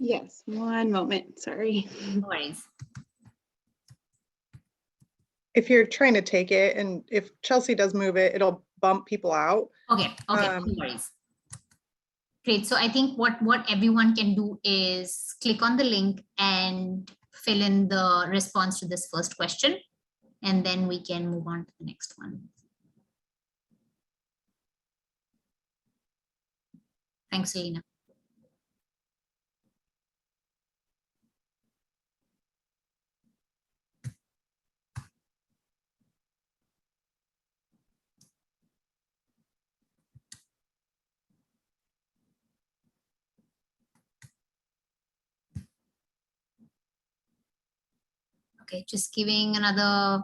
E: Yes, one moment, sorry.
G: No worries.
A: If you're trying to take it, and if Chelsea does move it, it'll bump people out.
G: Okay, no worries. Great, so I think what everyone can do is click on the link and fill in the response to this first question, and then we can move on to the next one. Thanks, Elena. Okay, just giving another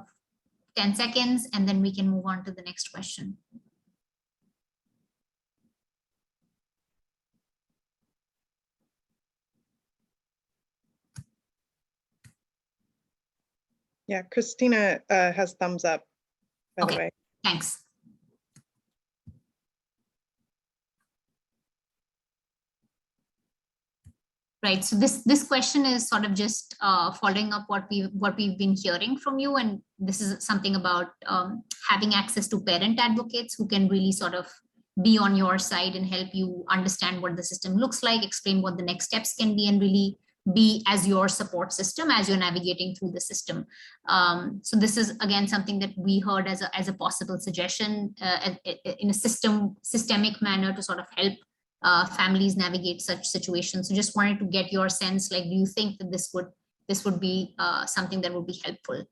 G: 10 seconds, and then we can move on to the next question.
A: Yeah, Christina has thumbs up, by the way.
G: Thanks. Right, so this question is sort of just following up what we've been hearing from you, and this is something about having access to parent advocates who can really sort of be on your side and help you understand what the system looks like, explain what the next steps can be, and really be as your support system as you're navigating through the system. So this is again something that we heard as a possible suggestion in a systemic manner to sort of help families navigate such situations. So just wanted to get your sense, do you think that this would be something that would be helpful?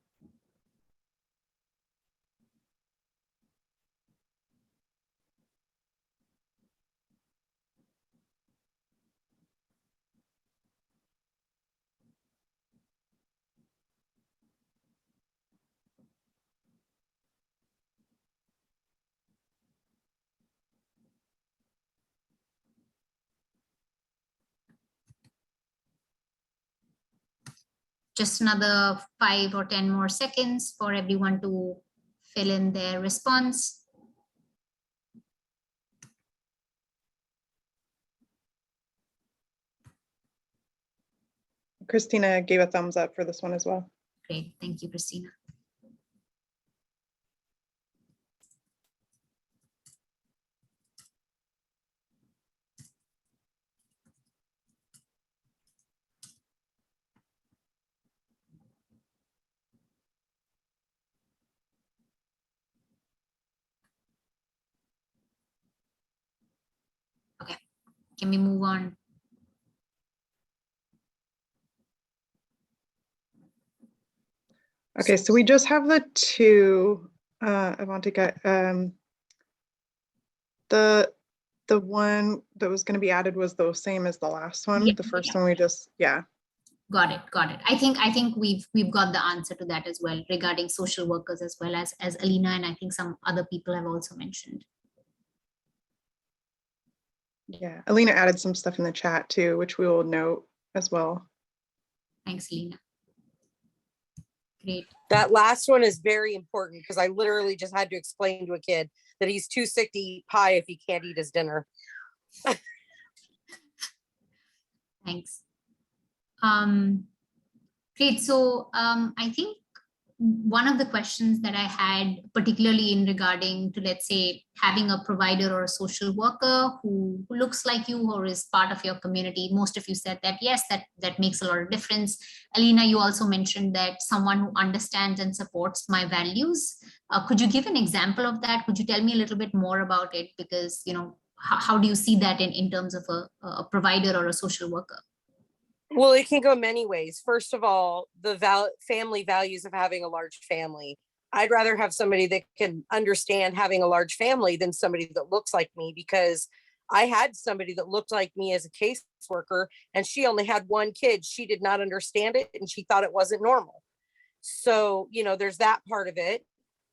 G: just another 5 or 10 more seconds for everyone to fill in their response.
A: Christina gave a thumbs up for this one as well.
G: Great, thank you, Christina. Okay, can we move on?
A: Okay, so we just have the two, Avantika. The one that was going to be added was the same as the last one.
G: Yeah,
A: The first
G: yeah.
A: one we just, yeah.
G: Got it, got it. I think we've got the answer to that as well regarding social workers, as well as Alina, and I think some other people have also mentioned.
A: Yeah, Alina added some stuff in the chat too, which we will note as well.
G: Thanks, Alina. Great.
D: That last one is very important because I literally just had to explain to a kid that he's too sick to eat pie if he can't eat his dinner.
G: Thanks. Great. So I think one of the questions that I had, particularly in regarding to, let's say, having a provider or a social worker who looks like you or is part of your community, most of you said that, yes, that makes a lot of difference. Alina, you also mentioned that someone who understands and supports my values. Could you give an example of that? Could you tell me a little bit more about it? Because, you know, how do you see that in terms of a provider or a social worker?
D: Well, it can go many ways. First of all, the family values of having a large family. I'd rather have somebody that can understand having a large family than somebody that looks like me, because I had somebody that looked like me as a caseworker and she only had one kid. She did not understand it and she thought it wasn't normal. So, you know, there's that part of it.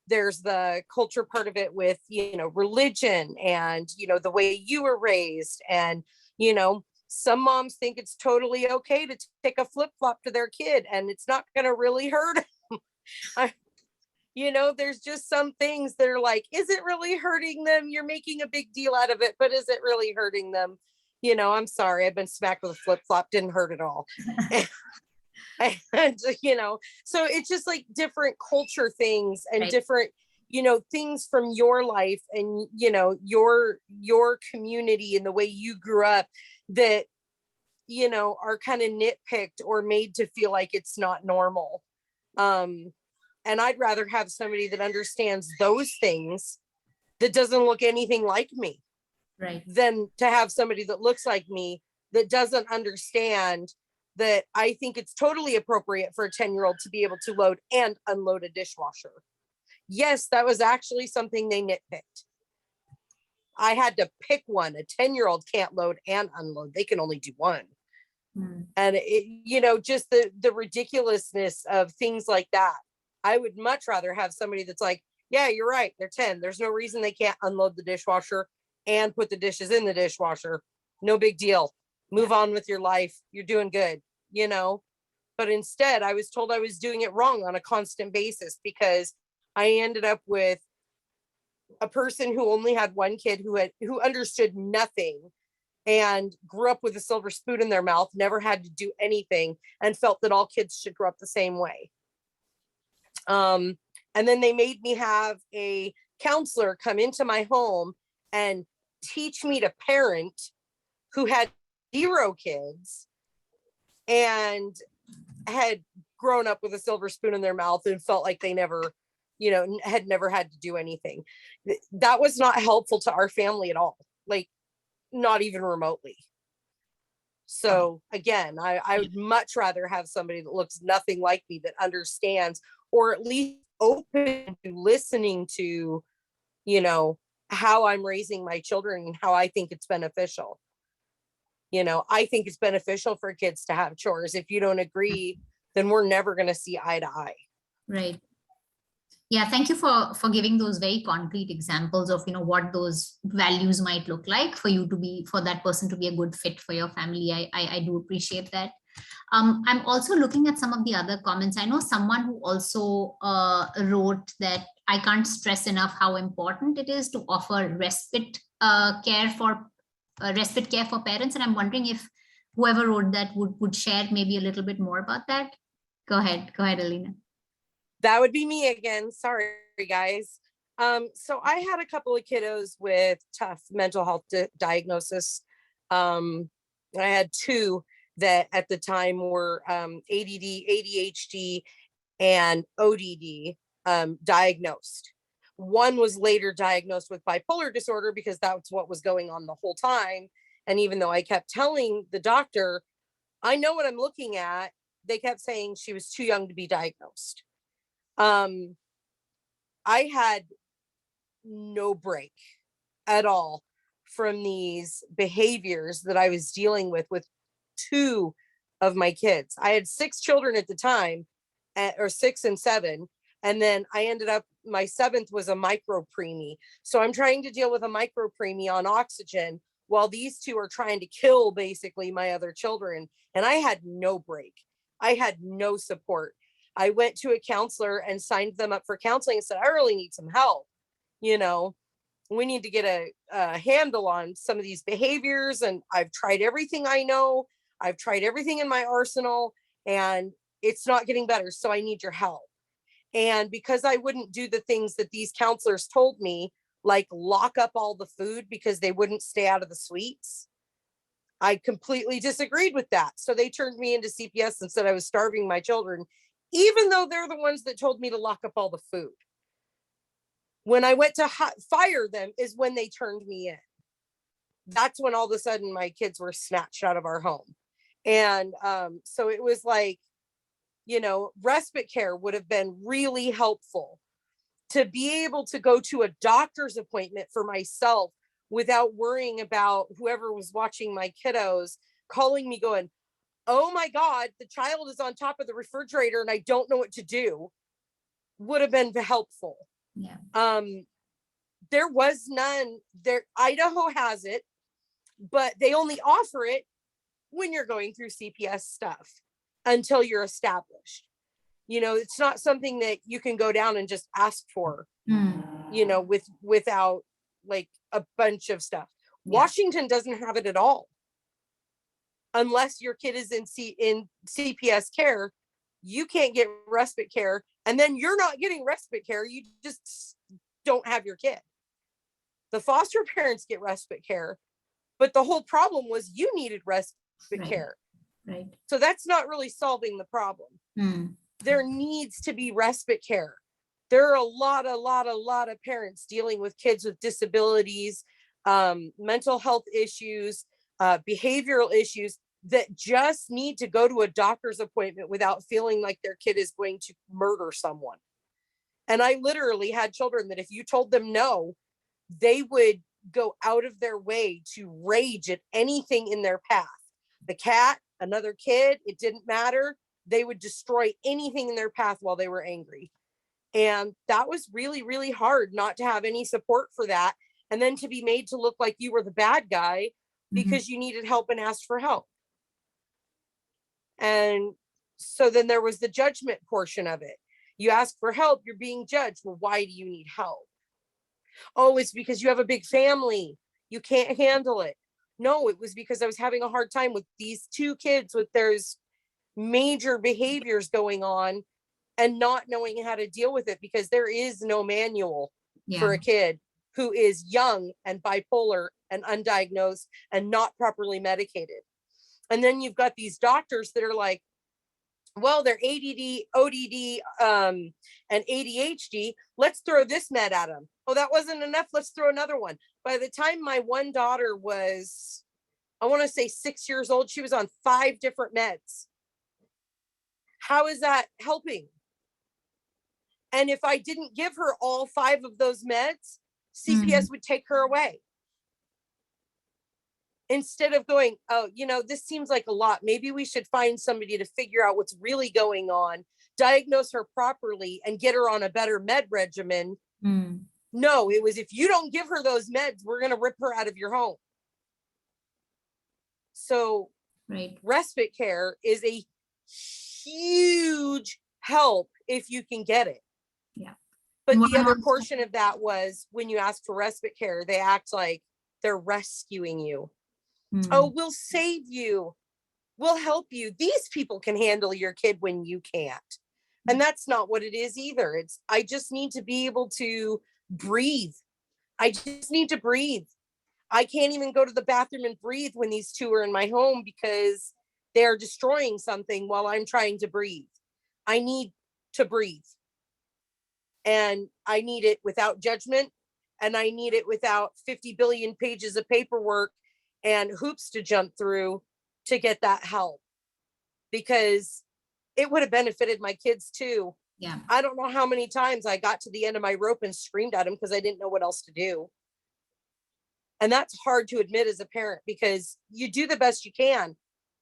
D: There's the culture part of it with, you know, religion and, you know, the way you were raised. And, you know, some moms think it's totally okay to take a flip-flop to their kid and it's not going to really hurt them. You know, there's just some things that are like, is it really hurting them? You're making a big deal out of it, but is it really hurting them? You know, I'm sorry, I've been smacked with a flip-flop, didn't hurt at all. And, you know, so it's just like different culture things and different, you know, things from your life and, you know, your community and the way you grew up that, you know, are kind of nitpicked or made to feel like it's not normal. And I'd rather have somebody that understands those things that doesn't look anything like me, than to have somebody that looks like me that doesn't understand that I think it's totally appropriate for a 10-year-old to be able to load and unload a dishwasher. Yes, that was actually something they nitpicked. I had to pick one. A 10-year-old can't load and unload. They can only do one. And it, you know, just the ridiculousness of things like that. I would much rather have somebody that's like, yeah, you're right, they're 10. There's no reason they can't unload the dishwasher and put the dishes in the dishwasher. No big deal. Move on with your life. You're doing good, you know? But instead, I was told I was doing it wrong on a constant basis because I ended up with a person who only had one kid who understood nothing and grew up with a silver spoon in their mouth, never had to do anything, and felt that all kids should grow up the same way. And then they made me have a counselor come into my home and teach me to parent who had 0 kids and had grown up with a silver spoon in their mouth and felt like they never, you know, had never had to do anything. That was not helpful to our family at all. Like, not even remotely. So again, I would much rather have somebody that looks nothing like me, that understands, or at least open to listening to, you know, how I'm raising my children and how I think it's beneficial. You know, I think it's beneficial for kids to have chores. If you don't agree, then we're never going to see eye to eye.
G: Right. Yeah, thank you for giving those very concrete examples of, you know, what those values might look like for you to be, for that person to be a good fit for your family. I do appreciate that. I'm also looking at some of the other comments. I know someone who also wrote that I can't stress enough how important it is to offer respite care for parents. And I'm wondering if whoever wrote that would share maybe a little bit more about that. Go ahead, Alina.
D: That would be me again. Sorry, guys. So I had a couple of kiddos with tough mental health diagnosis. I had two that at the time were ADD, ADHD, and ODD diagnosed. One was later diagnosed with bipolar disorder because that's what was going on the whole time. And even though I kept telling the doctor, I know what I'm looking at, they kept saying she was too young to be diagnosed. I had no break at all from these behaviors that I was dealing with two of my kids. I had 6 children at the time, or 6 and 7. And then I ended up, my 7th was a micro preemie. So I'm trying to deal with a micro preemie on oxygen while these 2 are trying to kill basically my other children. And I had no break. I had no support. I went to a counselor and signed them up for counseling and said, I really need some help. You know, we need to get a handle on some of these behaviors. And I've tried everything I know. I've tried everything in my arsenal and it's not getting better. So I need your help. And because I wouldn't do the things that these counselors told me, like lock up all the food because they wouldn't stay out of the sweets, I completely disagreed with that. So they turned me into CPS and said I was starving my children, even though they're the ones that told me to lock up all the food. When I went to fire them is when they turned me in. That's when all of a sudden my kids were snatched out of our home. And so it was like, you know, respite care would have been really helpful to be able to go to a doctor's appointment for myself without worrying about whoever was watching my kiddos calling me going, oh my God, the child is on top of the refrigerator and I don't know what to do, would have been helpful.
G: Yeah.
D: There was none there. Idaho has it, but they only offer it when you're going through CPS stuff until you're established. You know, it's not something that you can go down and just ask for, you know, without like a bunch of stuff. Yeah. Washington doesn't have it at all. Unless your kid is in CPS care, you can't get respite care. And then you're not getting respite care. You just don't have your kid. The foster parents get respite care, but the whole problem was you needed respite care.
G: Right.
D: So that's not really solving the problem. There needs to be respite care. There are a lot of parents dealing with kids with disabilities, mental health issues, behavioral issues that just need to go to a doctor's appointment without feeling like their kid is going to murder someone. And I literally had children that if you told them no, they would go out of their way to rage at anything in their path. The cat, another kid, it didn't matter. They would destroy anything in their path while they were angry. And that was really, really hard not to have any support for that. And then to be made to look like you were the bad guy because you needed help and asked for help. And so then there was the judgment portion of it. You ask for help, you're being judged. Well, why do you need help? Oh, it's because you have a big family. You can't handle it. No, it was because I was having a hard time with these 2 kids with there's major behaviors going on and not knowing how to deal with it because there is no manual for a kid who is young and bipolar and undiagnosed and not properly medicated. And then you've got these doctors that are like, well, they're ADD, ODD, and ADHD. Let's throw this med at them. Oh, that wasn't enough. Let's throw another one. By the time my one daughter was, I want to say 6 years old, she was on 5 different meds. How is that helping? And if I didn't give her all 5 of those meds, CPS would take her away. Instead of going, oh, you know, this seems like a lot. Maybe we should find somebody to figure out what's really going on, diagnose her properly, and get her on a better med regimen. No, it was, if you don't give her those meds, we're going to rip her out of your home. So
G: Right.
D: Respite care is a huge help if you can get it.
G: Yeah.
D: But
G: What
D: the
G: I'm
D: other
G: also-
D: portion of that was when you ask for respite care, they act like they're rescuing you. Oh, we'll save you. We'll help you. These people can handle your kid when you can't. And that's not what it is either. It's, I just need to be able to breathe. I just need to breathe. I can't even go to the bathroom and breathe when these two are in my home because they're destroying something while I'm trying to breathe. I need to breathe. And I need it without judgment. And I need it without 50 billion pages of paperwork and hoops to jump through to get that help. Because it would have benefited my kids too.
G: Yeah.
D: I don't know how many times I got to the end of my rope and screamed at them because I didn't know what else to do. And that's hard to admit as a parent because you do the best you can.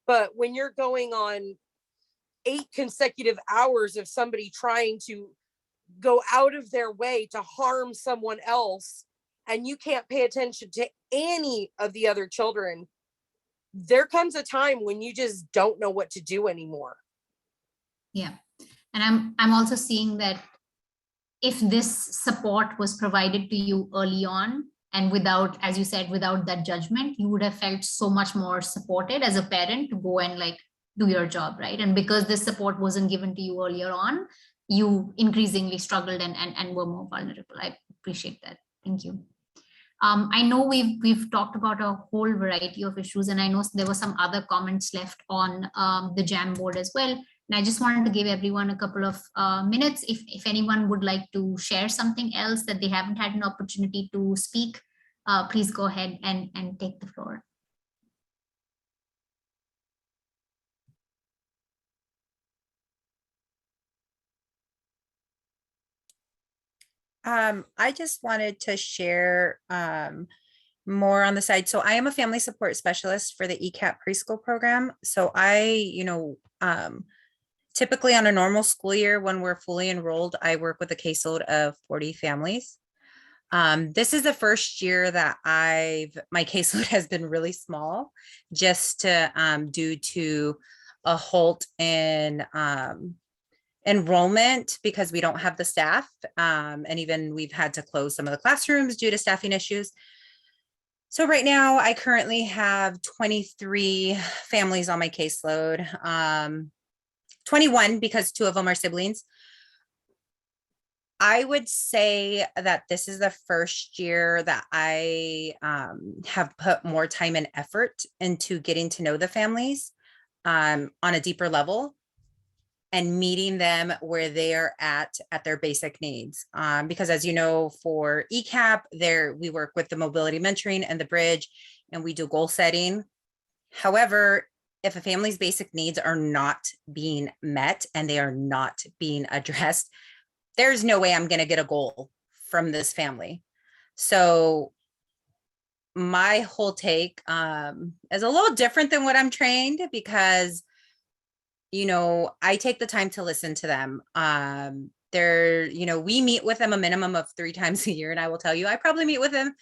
D: But when you're going on 8 consecutive hours of somebody trying to go out of their way to harm someone else, and you can't pay attention to any of the other children, there comes a time when you just don't know what to do anymore.
G: Yeah. And I'm also seeing that if this support was provided to you early on and without, as you said, without that judgment, you would have felt so much more supported as a parent to go and like do your job, right? And because this support wasn't given to you earlier on, you increasingly struggled and were more vulnerable. I appreciate that. Thank you. I know we've talked about a whole variety of issues, and I know there were some other comments left on the JAM board as well. And I just wanted to give everyone a couple of minutes. If anyone would like to share something else that they haven't had an opportunity to speak, please go ahead and take the floor.
B: I just wanted to share more on the side. So I am a family support specialist for the ECAP preschool program. So typically on a normal school year, when we're fully enrolled, I work with a caseload of 40 families. This is the first year that my caseload has been really small, just due to a halt in enrollment because we don't have the staff. And even we've had to close some of the classrooms due to staffing issues. So right now I currently have 23 families on my caseload, 21 because 2 of them are siblings. I would say that this is the first year that I have put more time and effort into getting to know the families on a deeper level and meeting them where they are at their basic needs. Because as you know, for ECAP, we work with the mobility mentoring and the bridge, and we do goal setting. However, if a family's basic needs are not being met and they are not being addressed, there's no way I'm going to get a goal from this family. So my whole take is a little different than what I'm trained because I take the time to listen to them. We meet with them a minimum of 3 times a year. And I will tell you, I probably meet with them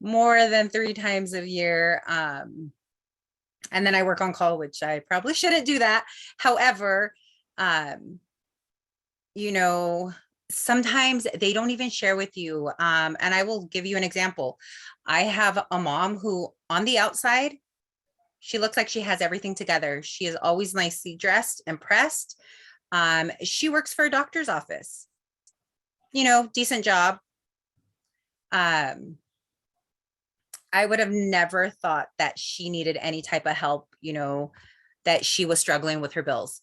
B: more than 3 times a year. And then I work on call, which I probably shouldn't do that. However, sometimes they don't even share with you. And I will give you an example. I have a mom who on the outside, she looks like she has everything together. She is always nicely dressed and pressed. She works for a doctor's office, decent job. I would have never thought that she needed any type of help, that she was struggling with her bills.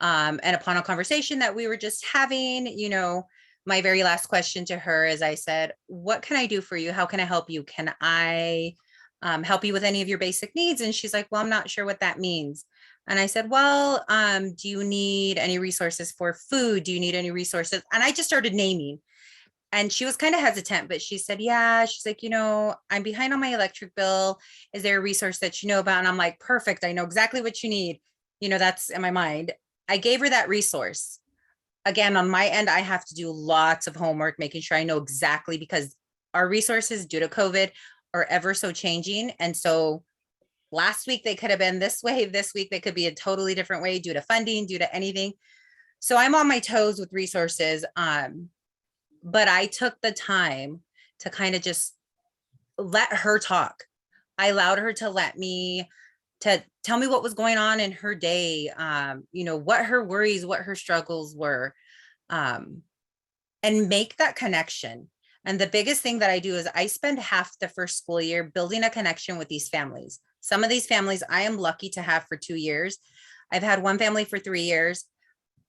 B: And upon a conversation that we were just having, my very last question to her is I said, what can I do for you? How can I help you? Can I help you with any of your basic needs? And she's like, well, I'm not sure what that means. And I said, well, do you need any resources for food? Do you need any resources? And I just started naming. And she was kind of hesitant, but she said, yeah, she's like, I'm behind on my electric bill. Is there a resource that you know about? And I'm like, perfect. I know exactly what you need. That's in my mind. I gave her that resource. Again, on my end, I have to do lots of homework, making sure I know exactly because our resources due to COVID are ever so changing. And so last week they could have been this way, this week they could be a totally different way due to funding, due to anything. So I'm on my toes with resources. But I took the time to kind of just let her talk. I allowed her to to tell me what was going on in her day, what her worries, what her struggles were, and make that connection. And the biggest thing that I do is I spend half the first school year building a connection with these families. Some of these families I am lucky to have for 2 years. I've had one family for 3 years.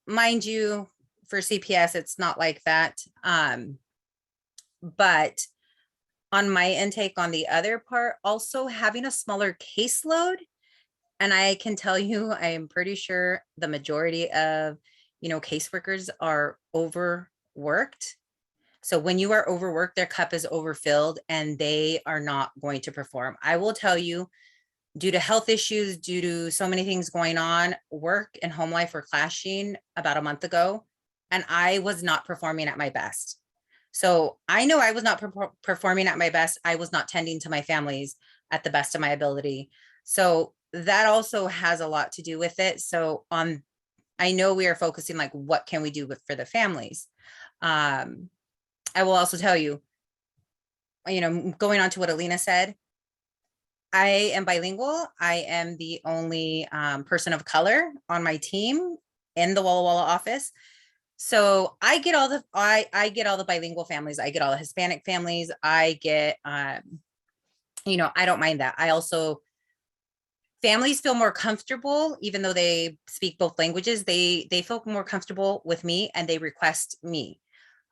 B: Mind you, for CPS, it's not like that. But on my intake on the other part, also having a smaller caseload. And I can tell you, I am pretty sure the majority of, caseworkers are overworked. So when you are overworked, their cup is overfilled and they are not going to perform. I will tell you, due to health issues, due to so many things going on, work and home life were clashing about a month ago, and I was not performing at my best. So I know I was not performing at my best. I was not tending to my families at the best of my ability. So that also has a lot to do with it. So I know we are focusing like, what can we do for the families? I will also tell you, going on to what Alina said, I am bilingual. I am the only person of color on my team in the Walla Walla office. So I get all the I get all the bilingual families. I get all the Hispanic families. I get I don't mind that. I also, families feel more comfortable, even though they speak both languages, they feel more comfortable with me and they request me.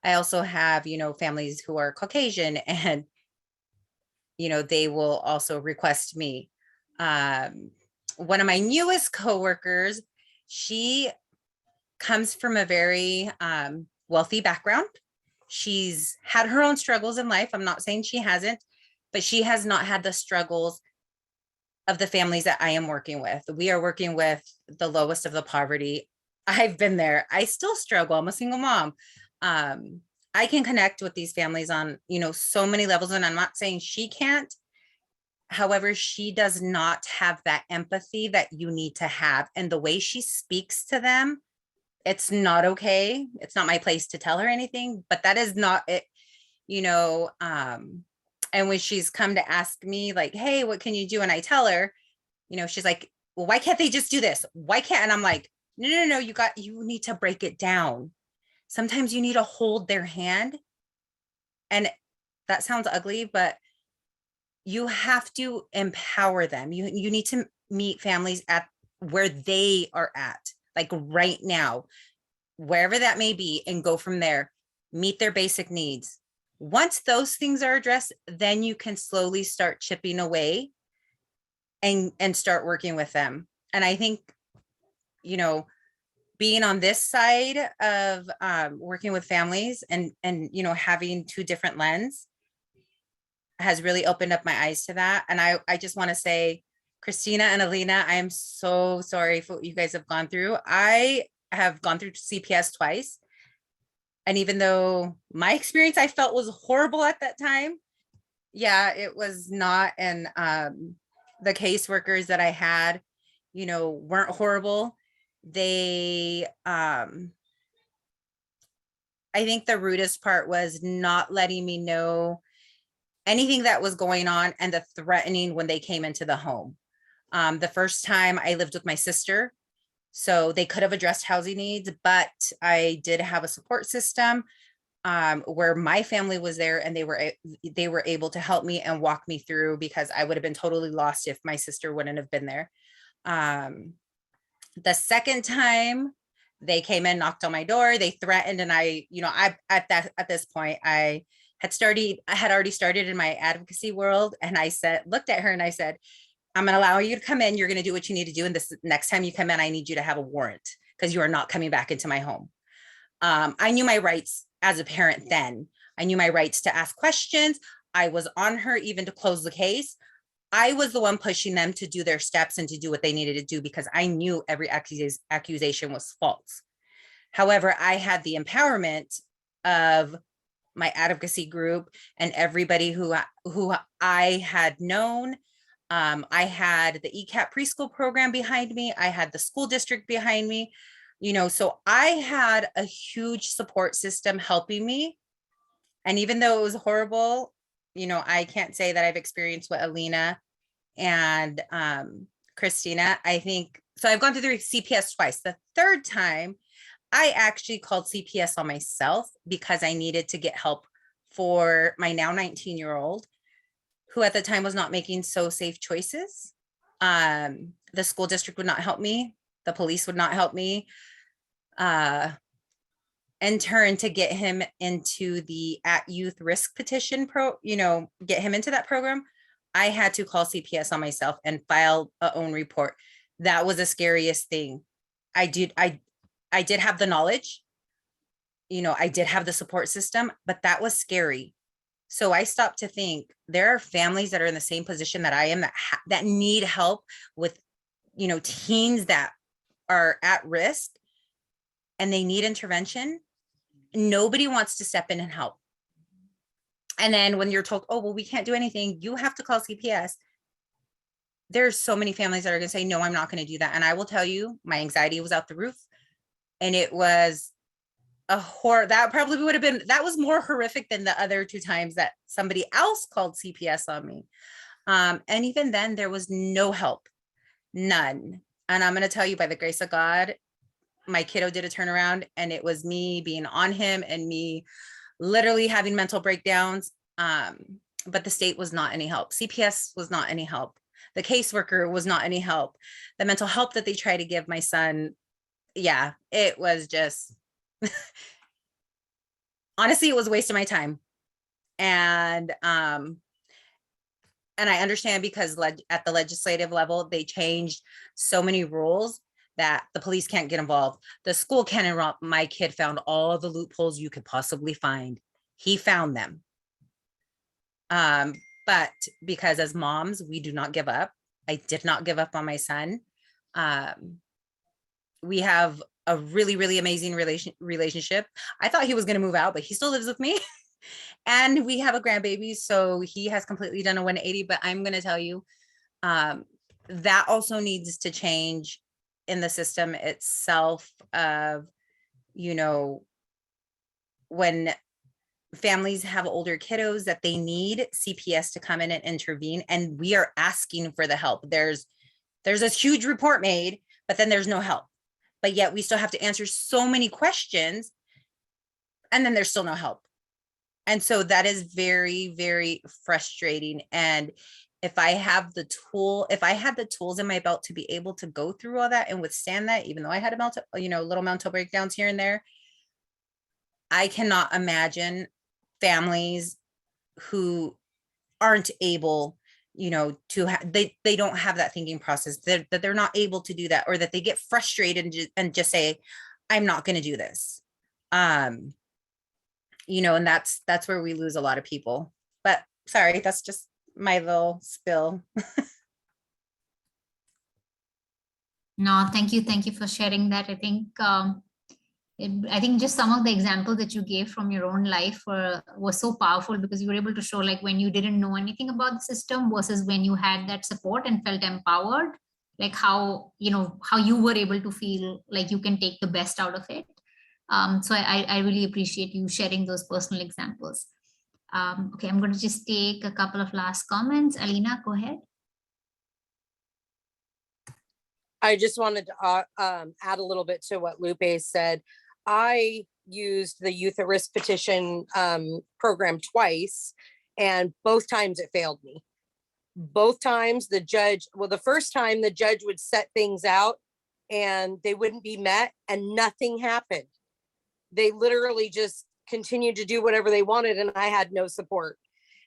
B: I also have, families who are Caucasian and, they will also request me. One of my newest coworkers, she comes from a very wealthy background. She's had her own struggles in life. I'm not saying she hasn't, but she has not had the struggles of the families that I am working with. We are working with the lowest of the poverty. I've been there. I still struggle. I'm a single mom. I can connect with these families on, so many levels, and I'm not saying she can't. However, she does not have that empathy that you need to have. And the way she speaks to them, it's not okay. It's not my place to tell her anything, but that is not it, and when she's come to ask me like, hey, what can you do? And I tell her, she's like, well, why can't they just do this? Why can't? And I'm like, no, you need to break it down. Sometimes you need to hold their hand. And that sounds ugly, but you have to empower them. You need to meet families at where they are at, like right now, wherever that may be, and go from there, meet their basic needs. Once those things are addressed, then you can slowly start chipping away and start working with them. And I think, being on this side of working with families and having two different lenses has really opened up my eyes to that. And I just want to say, Christina and Alina, I am so sorry for what you guys have gone through. I have gone through CPS twice. And even though my experience I felt was horrible at that time, yeah, it was not. And the caseworkers that I had, weren't horrible. They, I think the rudest part was not letting me know anything that was going on and the threatening when they came into the home. The first time I lived with my sister, so they could have addressed housing needs, but I did have a support system where my family was there and they were able to help me and walk me through, because I would have been totally lost if my sister wouldn't have been there. The second time they came in, knocked on my door, they threatened, and at this point I had already started in my advocacy world, and I looked at her and I said, I'm going to allow you to come in. You're going to do what you need to do. And this next time you come in, I need you to have a warrant because you are not coming back into my home. I knew my rights as a parent then. I knew my rights to ask questions. I was on her even to close the case. I was the one pushing them to do their steps and to do what they needed to do because I knew every accusation was false. However, I had the empowerment of my advocacy group and everybody who I had known I had the ECAP preschool program behind me. I had the school district behind me, so I had a huge support system helping me. And even though it was horrible, I can't say that I've experienced what Alina and Christina, I think, so I've gone through CPS twice. The third time, I actually called CPS on myself because I needed to get help for my now 19-year-old, who at the time was not making so safe choices. The school district would not help me. The police would not help me. In turn, to get him into the at youth risk petition get him into that program, I had to call CPS on myself and file a own report. That was the scariest thing. I did have the knowledge, I did have the support system, but that was scary. So I stopped to think, there are families that are in the same position that I am that need help with, teens that are at risk and they need intervention. Nobody wants to step in and help. And then when you're told, oh, well, we can't do anything, you have to call CPS. There's so many families that are going to say, no, I'm not going to do that. And I will tell you, my anxiety was out the roof. And it was a horror. That probably would have been, that was more horrific than the other 2 times that somebody else called CPS on me. And even then there was no help, none. And I'm going to tell you, by the grace of God, my kiddo did a turnaround, and it was me being on him and me literally having mental breakdowns. But the state was not any help. CPS was not any help. The caseworker was not any help. The mental help that they try to give my son, yeah, it was just, honestly, it was a waste of my time. And I understand, because at the legislative level, they changed so many rules that the police can't get involved. The school can't enroll. My kid found all the loopholes you could possibly find. He found them. But because as moms, we do not give up. I did not give up on my son. We have a really, really amazing relationship. I thought he was going to move out, but he still lives with me. And we have a grandbaby, so he has completely done a 180. But I'm going to tell you, that also needs to change in the system itself of, when families have older kiddos that they need CPS to come in and intervene, and we are asking for the help. There's a huge report made, but then there's no help. But yet we still have to answer so many questions, and then there's still no help. And so that is very, very frustrating. And if I had the tools in my belt to be able to go through all that and withstand that, even though I had little mental breakdowns here and there, I cannot imagine families who aren't able, they don't have that thinking process, that they're not able to do that, or that they get frustrated and just say, I'm not going to do this. And that's where we lose a lot of people. But sorry, that's just my little spill.
G: No, thank you. Thank you for sharing that. I think just some of the examples that you gave from your own life was so powerful, because you were able to show, like, when you didn't know anything about the system versus when you had that support and felt empowered, like how you were able to feel like you can take the best out of it. So I really appreciate you sharing those personal examples. Okay, I'm going to just take a couple of last comments. Alina, go ahead.
D: I just wanted to add a little bit to what Lupe said. I used the Youth at Risk petition program twice, and both times it failed me. Both times the first time the judge would set things out and they wouldn't be met and nothing happened. They literally just continued to do whatever they wanted, and I had no support.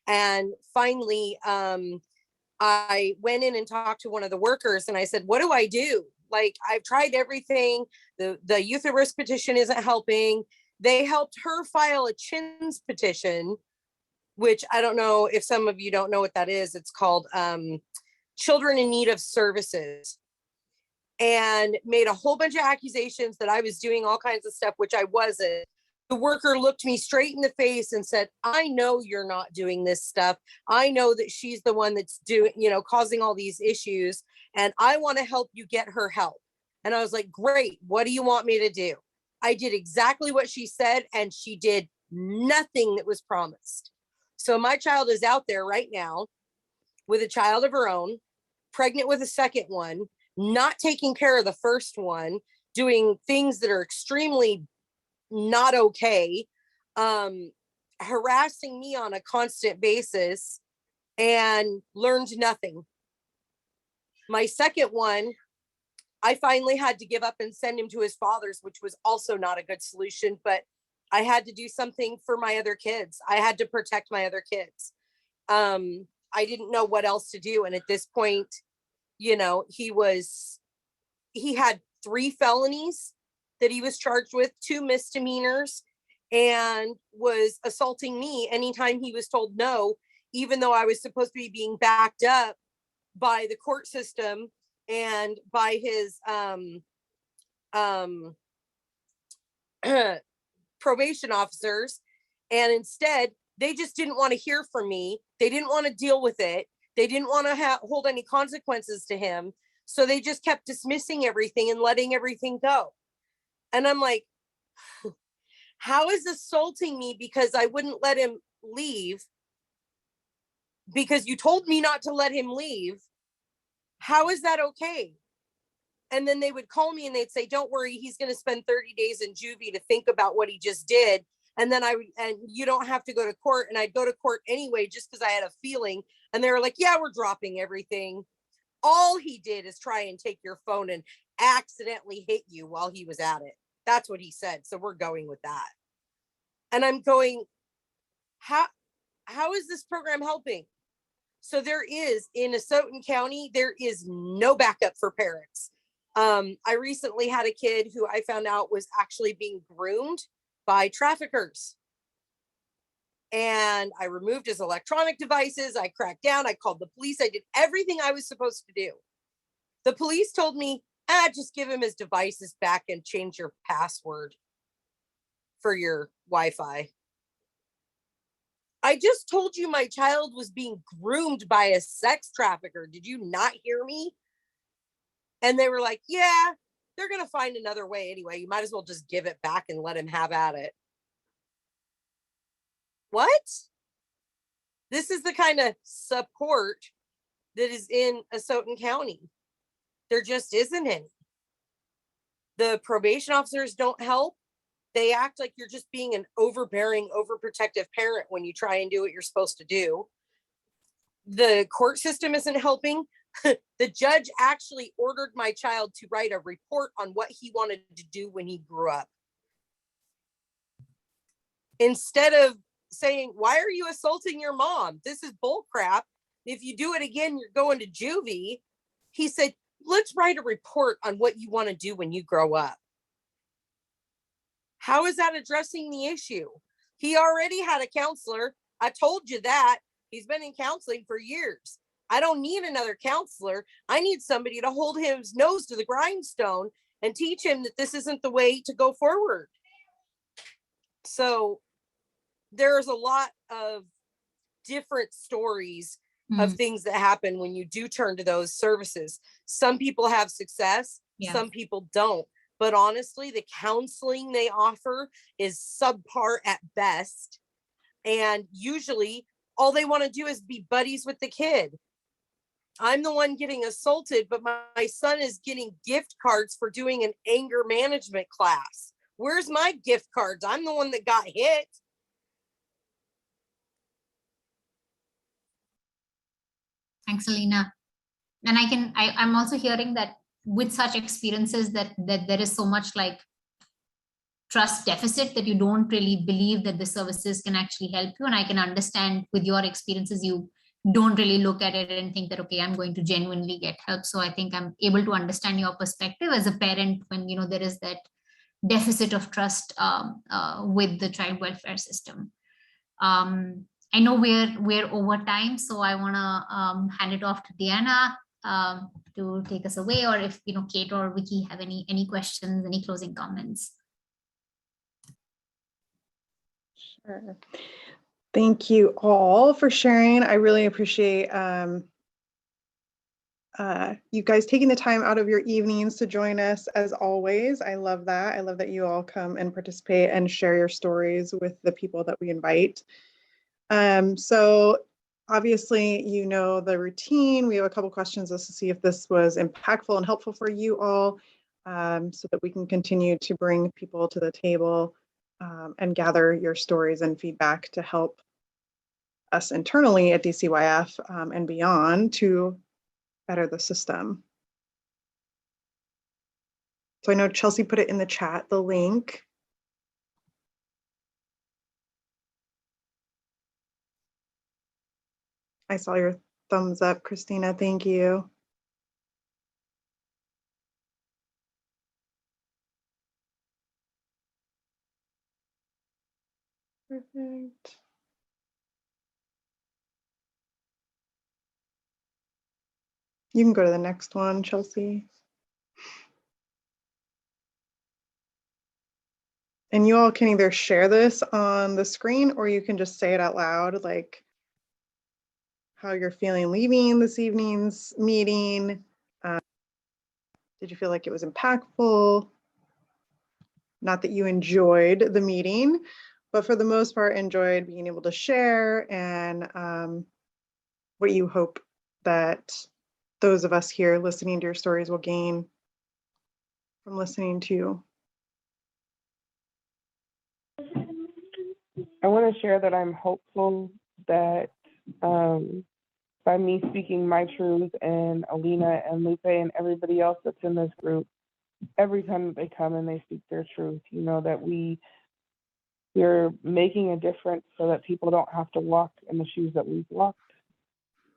D: And finally, I went in and talked to one of the workers, and I said, what do I do? Like, I've tried everything. The Youth at Risk petition isn't helping. They helped her file a CHINS petition, which I don't know if some of you don't know what that is. It's called Children in Need of Services, and made a whole bunch of accusations that I was doing all kinds of stuff, which I wasn't. the worker looked me straight in the face and said, I know you're not doing this stuff. I know that she's the one that's doing, causing all these issues. And I want to help you get her help. And I was like, great. What do you want me to do? I did exactly what she said, and she did nothing that was promised. So my child is out there right now with a child of her own, pregnant with a second one, not taking care of the first one, doing things that are extremely not okay, harassing me on a constant basis, and learned nothing. My second one, I finally had to give up and send him to his father's, which was also not a good solution, but I had to do something for my other kids. I had to protect my other kids. I didn't know what else to do. And at this point, he had 3 felonies that he was charged with, 2 misdemeanors, and was assaulting me anytime he was told no, even though I was supposed to be being backed up by the court system and by his probation officers. And instead, they just didn't want to hear from me. They didn't want to deal with it. They didn't want to hold any consequences to him. So they just kept dismissing everything and letting everything go. And I'm like, how is assaulting me because I wouldn't let him leave? Because you told me not to let him leave. How is that okay? And then they would call me and they'd say, don't worry, he's going to spend 30 days in juvie to think about what he just did. And then you don't have to go to court. And I'd go to court anyway, just because I had a feeling. And they were like, yeah, we're dropping everything. All he did is try and take your phone and accidentally hit you while he was at it. That's what he said. So we're going with that. And I'm going, how is this program helping? So there is, in Asotin County, there is no backup for parents. I recently had a kid who I found out was actually being groomed by traffickers. And I removed his electronic devices. I cracked down. I called the police. I did everything I was supposed to do. The police told me, just give him his devices back and change your password for your Wi-Fi. I just told you my child was being groomed by a sex trafficker. Did you not hear me? And they were like, yeah, they're going to find another way anyway. You might as well just give it back and let him have at it. What? This is the kind of support that is in Asotin County. There just isn't any. The probation officers don't help. They act like you're just being an overbearing, overprotective parent when you try and do what you're supposed to do. The court system isn't helping. The judge actually ordered my child to write a report on what he wanted to do when he grew up. Instead of saying, why are you assaulting your mom? This is bull crap. If you do it again, you're going to juvie. He said, let's write a report on what you want to do when you grow up. How is that addressing the issue? He already had a counselor. I told you that. He's been in counseling for years. I don't need another counselor. I need somebody to hold his nose to the grindstone and teach him that this isn't the way to go forward. So there's a lot of different stories of things that happen when you do turn to those services. Some people have success, some people don't. But honestly, the counseling they offer is subpar at best. And usually all they want to do is be buddies with the kid. I'm the one getting assaulted, but my son is getting gift cards for doing an anger management class. Where's my gift cards? I'm the one that got hit.
G: Thanks, Alina. And I'm also hearing that with such experiences that there is so much like trust deficit that you don't really believe that the services can actually help you. And I can understand with your experiences, you don't really look at it and think that, okay, I'm going to genuinely get help. So I think I'm able to understand your perspective as a parent when, there is that deficit of trust with the child welfare system. I know we're over time, so I want to hand it off to Deanna to take us away, or if Kate or Vicky have any questions, any closing comments.
A: Sure. Thank you all for sharing. I really appreciate you guys taking the time out of your evenings to join us as always. I love that. I love that you all come and participate and share your stories with the people that we invite. So obviously, you know the routine. We have a couple questions just to see if this was impactful and helpful for you all, so that we can continue to bring people to the table and gather your stories and feedback to help us internally at DCYF and beyond to better the system. So I know Chelsea put it in the chat, the link. I saw your thumbs up, Christina. Thank you. Perfect. You can go to the next one, Chelsea. And you all can either share this on the screen or you can just say it out loud, like how you're feeling leaving this evening's meeting. Did you feel like it was impactful? Not that you enjoyed the meeting, but for the most part enjoyed being able to share, and what you hope that those of us here listening to your stories will gain from listening to you.
I: I want to share that I'm hopeful that by me speaking my truth and Alina and Lupe and everybody else that's in this group, every time that they come and they speak their truth, you know, that we're making a difference so that people don't have to walk in the shoes that we've walked.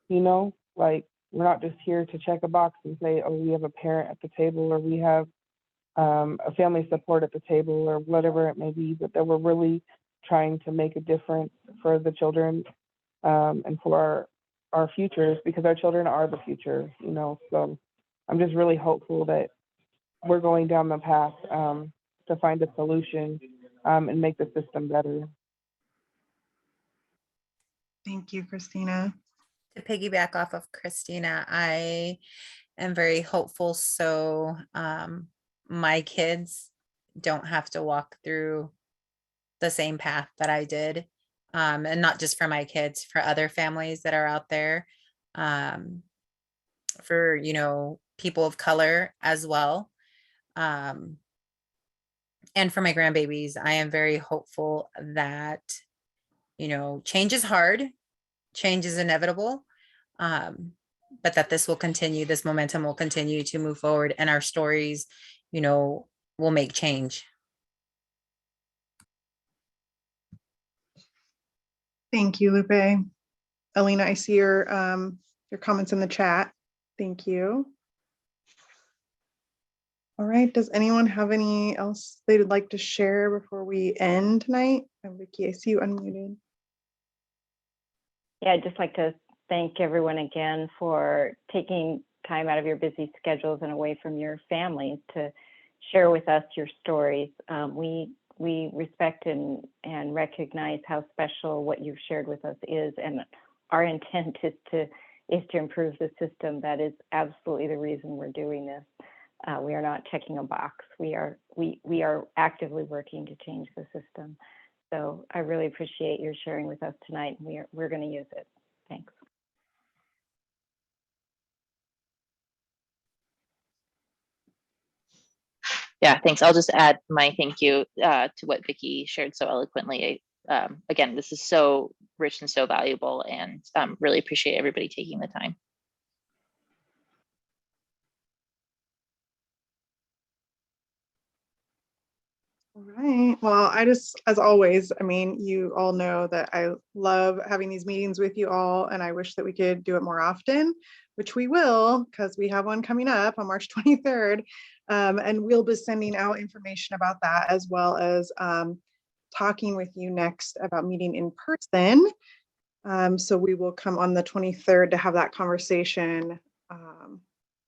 I: You know, like we're not just here to check a box and say, oh, we have a parent at the table or we have a family support at the table or whatever it may be, but that we're really trying to make a difference for the children and for our futures, because our children are the future, you know. So I'm just really hopeful that we're going down the path to find a solution and make the system better.
A: Thank you, Christina.
B: To piggyback off of Christina, I am very hopeful so my kids don't have to walk through the same path that I did. And not just for my kids, for other families that are out there, for, you know, people of color as well. And for my grandbabies, I am very hopeful that, you know, change is hard, change is inevitable, but that this will continue, this momentum will continue to move forward, and our stories, you know, will make change.
A: Thank you, Lupe. Alina, I see your comments in the chat. Thank you. All right, does anyone have any else they would like to share before we end tonight? Vicky, I see you unmuted.
H: Yeah, I'd just like to thank everyone again for taking time out of your busy schedules and away from your families to share with us your stories. We respect and recognize how special what you've shared with us is, and our intent is to improve the system. That is absolutely the reason we're doing this. We are not checking a box. We are actively working to change the system. So I really appreciate your sharing with us tonight. We're going to use it. Thanks.
F: Yeah, thanks. I'll just add my thank you to what Vicky shared so eloquently. Again, this is so rich and so valuable, and really appreciate everybody taking the time.
A: All right. Well, I just, as always, I mean, you all know that I love having these meetings with you all, and I wish that we could do it more often, which we will, because we have one coming up on March 23rd. And we'll be sending out information about that, as well as talking with you next about meeting in person. So we will come on the 23rd to have that conversation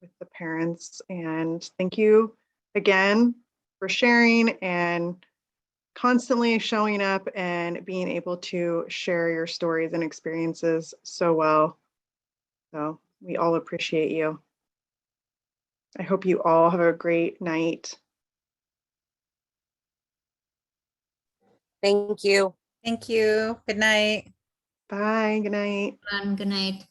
A: with the parents. And thank you again for sharing and constantly showing up and being able to share your stories and experiences so well. So we all appreciate you. I hope you all have a great night.
D: Thank you.
B: Thank you. Good night.
A: Bye. Good night.
G: Good night.